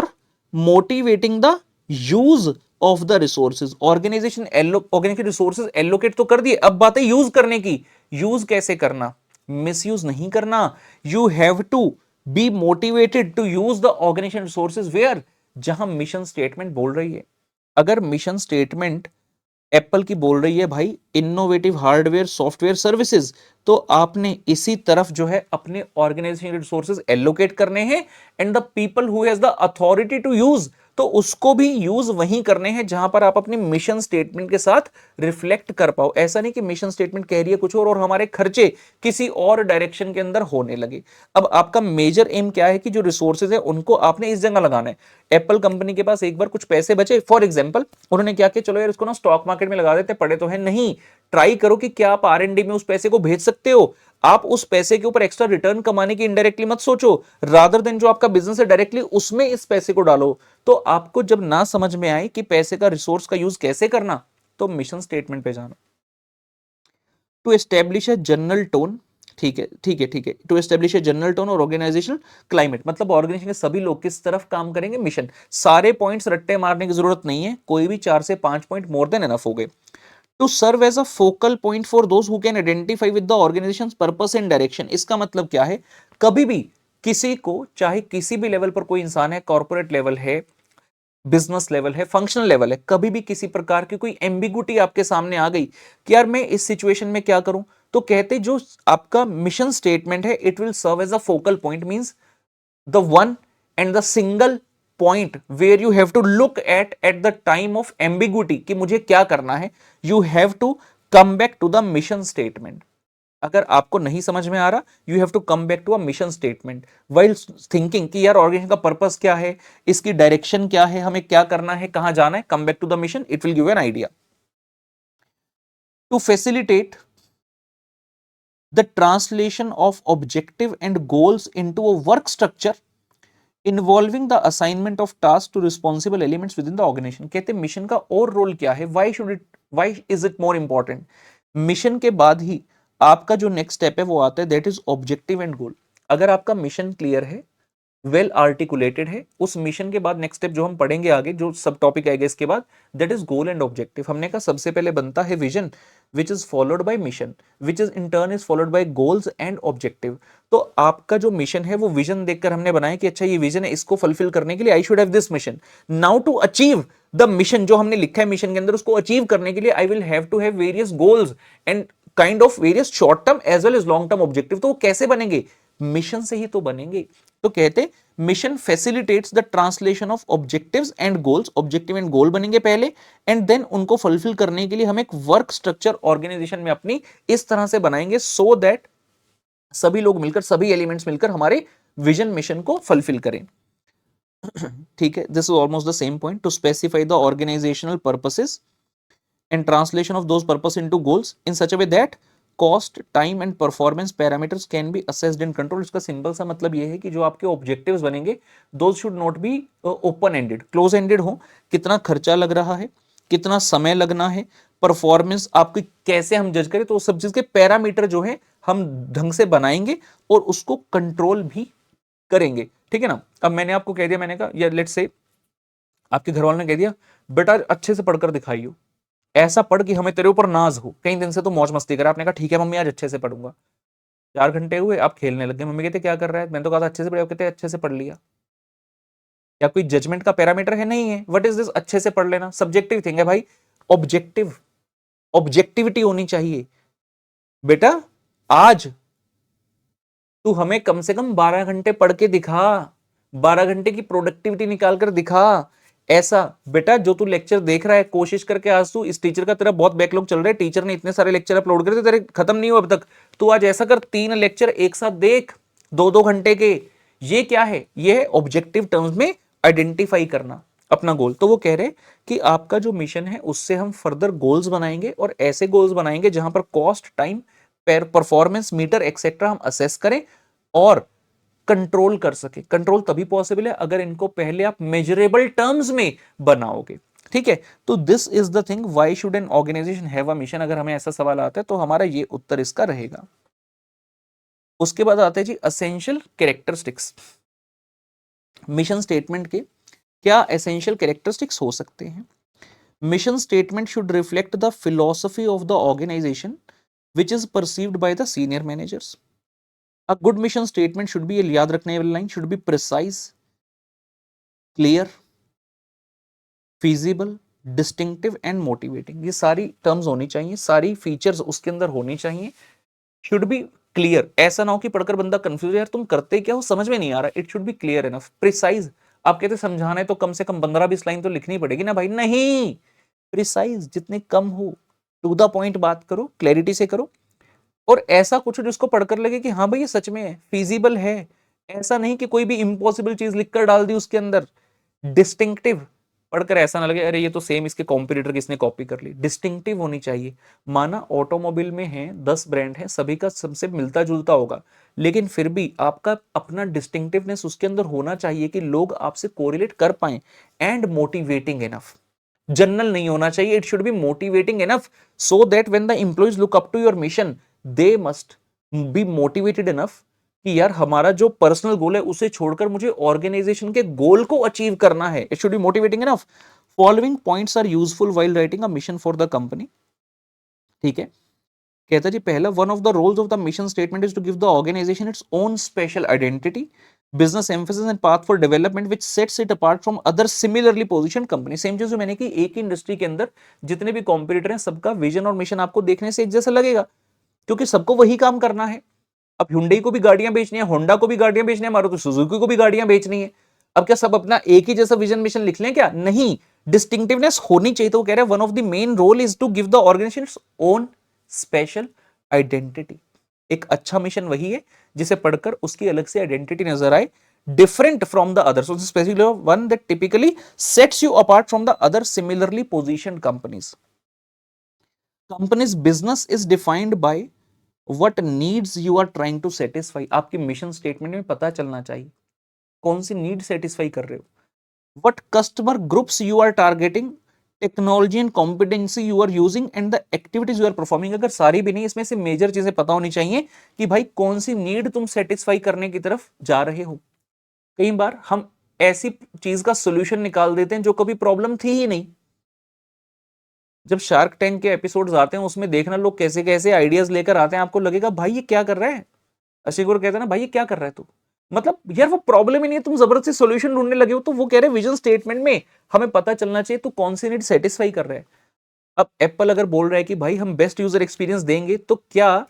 motivating the use of the resources। Organisation resources allocate तो कर दिए, अब बात है use करने की। Use कैसे करना? मिसयूज नहीं करना। You have to be motivated to use the organisation resources where, जहां मिशन स्टेटमेंट बोल रही है। अगर मिशन स्टेटमेंट एप्पल की बोल रही है भाई इनोवेटिव हार्डवेयर सॉफ्टवेयर सर्विसेज, तो आपने इसी तरफ जो है अपने ऑर्गेनाइजेशन रिसोर्सेज एलोकेट करने हैं, and the people who has the authority to use, तो उसको भी यूज वहीं करने हैं जहां पर आप अपनी मिशन स्टेटमेंट के साथ रिफ्लेक्ट कर पाओ। ऐसा नहीं कि मिशन स्टेटमेंट कह रही है कुछ और हमारे खर्चे किसी और डायरेक्शन के अंदर होने लगे। अब आपका मेजर एम क्या है कि जो रिसोर्सेज है उनको आपने इस जगह लगाना है। एप्पल कंपनी के पास एक बार कुछ पैसे बचे, फॉर एग्जाम्पल उन्होंने क्या किया, चलो यार इसको ना स्टॉक मार्केट में लगा देते, पड़े तो है नहीं, ट्राई करो कि क्या आप आर एंड डी में उस पैसे को भेज सकते हो। आप उस पैसे के ऊपर एक्स्ट्रा रिटर्न कमाने की इनडायरेक्टली मत सोचो, रादर देन जो आपका बिजनेस है डायरेक्टली उसमें इस पैसे को डालो। तो आपको जब ना समझ में आए कि पैसे का रिसोर्स का यूज कैसे करना, तो मिशन स्टेटमेंट पे जाना। To establish a general tone, ठीक है ठीक है ठीक है, to establish a general tone और ऑर्गेनाइजेशनल क्लाइमेट, मतलब ऑर्गेनाइजेशन के सभी लोग किस तरफ काम करेंगे, मिशन। सारे पॉइंट्स रट्टे मारने की जरूरत नहीं है, कोई भी 4 से 5 पॉइंट मोर देन एनफ हो गए। To serve as a focal point for those who can identify with the organisation purpose and direction. इसका मतलब क्या है, कभी भी किसी को, चाहे किसी भी लेवल पर कोई इंसान है, कॉर्पोरेट लेवल है, बिजनेस लेवल है, फंक्शनल लेवल है, कभी भी किसी प्रकार की कोई एम्बिगुटी आपके सामने आ गई कि यार मैं इस सिचुएशन में क्या करूं, तो कहते जो आपका मिशन स्टेटमेंट है it will serve as a focal point, means the one and the single point where you have to look at the time of ambiguity कि मुझे क्या करना है। You have to come back to the mission statement. अगर आपको नहीं समझ में आ रहा, you have to come back to a mission statement while thinking कि यार ऑर्गेनाइजेशन का पर्पस क्या है, इसकी डायरेक्शन क्या है, हमें क्या करना है, कहां जाना है। Come back to the mission, it will give an idea. To facilitate the translation of objective and goals into a work structure involving the assignment of task to responsible elements within the organisation. कहते हैं mission का और role क्या है, why is it more important. Mission के बाद ही आपका जो नेक्स्ट स्टेप है वो आता है दैट इज ऑब्जेक्टिव एंड गोल। अगर आपका मिशन क्लियर है, वेल आर्टिकुलेटेड है, उस मिशन के बाद नेक्स्ट स्टेप जो हम पढ़ेंगे आगे, जो सब टॉपिक आएगा इसके बाद, that is goal and objective. हमने कहा सबसे पहले बनता है vision, which is followed by mission, which is in turn is followed by goals and objective. तो आपका जो मिशन है वो विजन देखकर हमने बनाया कि अच्छा ये विजन है, इसको फुलफिल करने के लिए I should have this mission. Now to achieve the mission, जो हमने लिखा है मिशन के अंदर, उसको अचीव करने के लिए I will have to have various goals and kind of various short term as well as long term objective. तो वो कैसे बनेंगे? मिशन से ही तो बनेंगे। तो कहते mission facilitates the translation of objectives and goals, objective and goal बनेंगे पहले, एंड देन उनको फुलफिल करने के लिए हम एक वर्क स्ट्रक्चर ऑर्गेनाइजेशन में अपनी इस तरह से बनाएंगे सो दैट सभी लोग मिलकर, सभी एलिमेंट्स मिलकर हमारे विजन मिशन को फुलफिल करें। ठीक है, this is almost the same point, to specify the organisational purposes and translation of those purpose into goals in such a way that cost, time and performance parameters can be assessed and controlled। इसका simple सा मतलब ये है कि जो आपके objectives बनेंगे those should not be open ended, close ended हो। कितना खर्चा लग रहा है, कितना समय लगना है, परफॉर्मेंस आपकी कैसे हम जज करें, तो सब चीज के पैरामीटर जो है हम ढंग से बनाएंगे और उसको कंट्रोल भी करेंगे। ठीक है ना। अब मैंने आपको कह दिया, मैंने कहा या लेट्स से आपके घर वालों ने कह दिया बेटा अच्छे से पढ़कर दिखाइयो, ऐसा पढ़ कि हमें तेरे ऊपर नाज हो, कई दिन से तो मौज मस्ती कर। आपने कहा ठीक है मम्मी आज अच्छे से पढ़ूंगा। 4 घंटे हुए आप खेलने लग गए, मम्मी कहते क्या कर रहा है, मैंने तो कहा था अच्छे से पढ़, कहते अच्छे से पढ़ लिया। क्या कोई जजमेंट का पैरामीटर है? नहीं है। व्हाट इज दिस अच्छे से पढ़ लेना? सब्जेक्टिव थिंग है भाई। ऑब्जेक्टिव, ऑब्जेक्टिविटी होनी चाहिए। बेटा आज तू हमें कम से कम 12 घंटे पढ़ के दिखा, 12 घंटे की प्रोडक्टिविटी निकाल कर दिखा। ऐसा बेटा जो तू लेक्चर देख रहा है, कोशिश करके आज तू, इस टीचर का तेरा बहुत बैकलॉग चल रहा है, टीचर ने इतने सारे लेक्चर अपलोड करे थे, तेरे खत्म नहीं हुआ अब तक। तू आज ऐसा कर 3 लेक्चर एक साथ देख, 2-2 घंटे के। ये क्या है? ये है ऑब्जेक्टिव टर्म्स में आइडेंटिफाई करना अपना गोल। तो वो कह रहे कि आपका जो मिशन है उससे हम फर्दर गोल्स बनाएंगे, और ऐसे गोल्स बनाएंगे जहां पर cost, time, performance meter etcetera हम असेस करें और कंट्रोल कर सके। कंट्रोल तभी पॉसिबल है अगर इनको पहले आप मेजरेबल टर्म्स में बनाओगे। ठीक है, तो this is the thing, why should an organisation have a mission. अगर हमें ऐसा सवाल आता है तो हमारा ये उत्तर इसका रहेगा। उसके बाद आते हैं जी एसेंशियल कैरेक्टरिस्टिक्स। मिशन स्टेटमेंट के क्या एसेंशियल कैरेक्टरिस्टिक्स हो सकते हैं? Mission statement should reflect the philosophy of the organisation which is perceived by the senior managers. A good mission statement should be, याद रखने वाली line, should be precise, clear, feasible, distinctive and motivating। ये सारी terms होनी चाहिए, सारी features उसके अंदर होनी चाहिए। should be clear, ऐसा ना हो कि पढ़कर बंदा कंफ्यूज है, यार तुम करते क्या हो, समझ में नहीं आ रहा। It should B clear enough. Precise, आप कहते समझाना है तो कम से कम 15-20 लाइन तो लिखनी पड़ेगी ना भाई। नहीं, प्रिसाइज जितने कम हो, टू द पॉइंट बात करो, क्लैरिटी से करो, और ऐसा कुछ जिसको पढ़कर लगे कि हाँ भाई ये सच में है, फीजिबल है। ऐसा नहीं कि कोई भी इम्पॉसिबल चीज लिखकर डाल दी उसके अंदर। डिस्टिंक्टिव, पढ़कर ऐसा ना लगे अरे ये तो सेम इसके कॉम्पिटिटर किसने कॉपी कर ली। डिस्टिंक्टिव होनी चाहिए। माना ऑटोमोबाइल में है 10 ब्रांड है, सभी का सबसे मिलता जुलता होगा, लेकिन फिर भी आपका अपना डिस्टिंक्टिवनेस उसके अंदर होना चाहिए कि लोग आपसे कोरिलेट कर पाए। एंड मोटिवेटिंग इनफ, जनरल नहीं होना चाहिए। It should be motivating enough so that when the employees look up to your mission they must be motivated enough कि यार हमारा जो पर्सनल गोल है उसे छोड़कर मुझे ऑर्गेनाइजेशन के गोल को अचीव करना है। It should be motivating enough. Following points are useful while writing a mission for the company. ठीक है, कहता जी पहला, one of the roles of the mission statement is to give the organisation its own special identity, business emphasis and path for development which sets it apart from other similarly positioned company। Same चीज जो मैंने की, एक ही industry के अंदर जितने भी competitor हैं सबका विजन और मिशन आपको देखने से एक जैसा लगेगा, क्योंकि सबको वही काम करना है। अब Hyundai को भी गाड़ियां बेचनी है, होंडा को भी गाड़ियां बेचनी है, मारुति सुजुकी को भी गाड़ियां बेचनी है। अब क्या सब अपना एक ही जैसा विजन मिशन लिख लें क्या? नहीं, डिस्टिंक्टिवनेस होनी चाहिए। तो वो कह रहे हैं one of the main role is to give the organisation its own special identity. एक अच्छा मिशन वही है जिसे पढ़कर उसकी अलग से आइडेंटिटी नजर आए, different from the others, so this is specifically one that typically sets you apart from the other similarly positioned companies। company's business is defined by what needs you are trying to satisfy। आपकी mission statement में पता चलना चाहिए कौन सी need satisfy कर रहे हो। what customer groups you are targeting technology and competency you are using and the activities you are performing. अगर सारी भी नहीं, इसमें से मेजर चीजें पता होनी चाहिए कि भाई कौन सी नीड तुम सेटिस्फाई करने की तरफ जा रहे हो। कई बार हम ऐसी चीज का सोल्यूशन निकाल देते हैं जो कभी प्रॉब्लम थी ही नहीं। जब शार्क टैंक के एपिसोड्स आते हैं उसमें देखना लोग कैसे कैसे आइडियाज लेकर आते हैं, आपको लगेगा भाई ये क्या कर रहा है। अशिगुर कहते हैं ना भाई ये क्या कर रहा है तू, मतलब यार वो प्रॉब्लम ही नहीं है, तुम जबरदस्ती सॉल्यूशन ढूंढने लगे हो। तो वो कह रहे हैं विजन स्टेटमेंट में हमें पता चलना चाहिए तू कौन सी नीड सेटिस्फाई कर रहा है। अब एप्पल अगर बोल रहा है कि भाई हम बेस्ट यूजर एक्सपीरियंस देंगे, तो क्या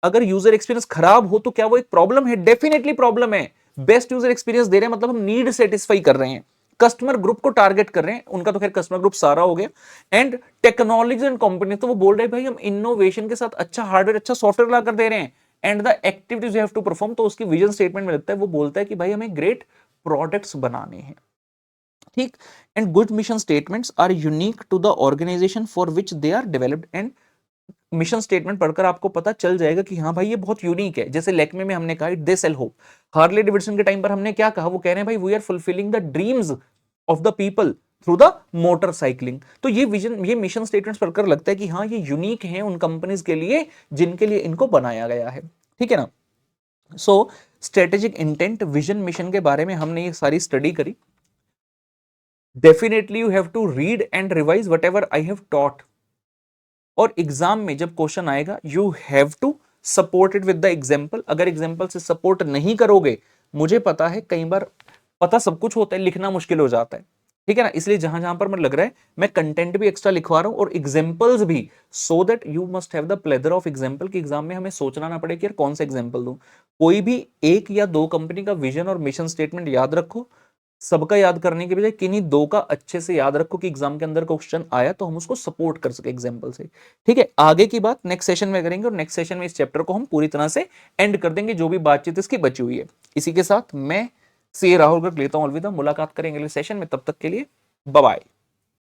अगर यूजर एक्सपीरियंस खराब हो तो क्या वो एक प्रॉब्लम है? डेफिनेटली प्रॉब्लम है। बेस्ट यूजर एक्सपीरियंस दे रहे हैं मतलब हम नीड सेटिस्फाई कर रहे हैं, कस्टमर ग्रुप को टारगेट कर रहे हैं। उनका तो खैर कस्टमर ग्रुप सारा हो गया। एंड टेक्नोलॉजी एंड कंपनी, तो वो बोल रहे हैं भाई हम इनोवेशन के साथ अच्छा हार्डवेयर अच्छा सॉफ्टवेयर ला कर दे रहे हैं and the activities you have to perform. तो उसकी विजन स्टेटमेंट में लगता है वो बोलता है कि भाई हमें ग्रेट प्रोडक्ट्स बनाने हैं, ठीक। And good mission statements are unique to the organisation for which they are developed. And mission statement पढ़कर आपको पता चल जाएगा कि हाँ भाई ये बहुत यूनिक है। जैसे लेक्मे में हमने कहा they sell hope, Harley Davidson के टाइम पर हमने क्या कहा, वो कह रहे हैं भाई we are fulfilling the dreams of the people through the motorcycling. तो ये विजन, ये मिशन स्टेटमेंट्स पढ़कर लगता है कि हाँ ये यूनिक है उन कंपनीज के लिए जिनके लिए इनको बनाया गया है, ठीक है ना। So strategic intent, vision, mission के बारे में हमने ये सारी स्टडी करी। Definitely you have to read and revise whatever I have taught. और एग्जाम में जब क्वेश्चन आएगा you have to support it with the example. अगर एग्जाम्पल से सपोर्ट नहीं करोगे, मुझे पता है कई बार पता सब कुछ होता है, लिखना मुश्किल हो जाता है, ठीक है ना। इसलिए जहां जहां पर मुझे लग रहा है मैं कंटेंट भी एक्स्ट्रा लिखवा रहा हूं और एग्जाम्पल्स भी, so that you must have the pleasure of example कि एग्जाम में हमें सोचना ना पड़े कि यार कौन सा एग्जाम्पल दूं। कोई भी एक या दो कंपनी का विजन और मिशन स्टेटमेंट याद रखो, सबका याद करने के बजाय किन्हीं दो का अच्छे से याद रखो कि एग्जाम के अंदर क्वेश्चन आया तो हम उसको सपोर्ट कर सके एग्जाम्पल से, ठीक है। आगे की बात नेक्स्ट सेशन में करेंगे और नेक्स्ट सेशन में इस चैप्टर को हम पूरी तरह से एंड कर देंगे, जो भी बातचीत इसकी बची हुई है। इसी के साथ मैं सी राहुल गर्ग लेता हूं अलविदा। मुलाकात करेंगे अगले सेशन में, तब तक के लिए बाय बाय।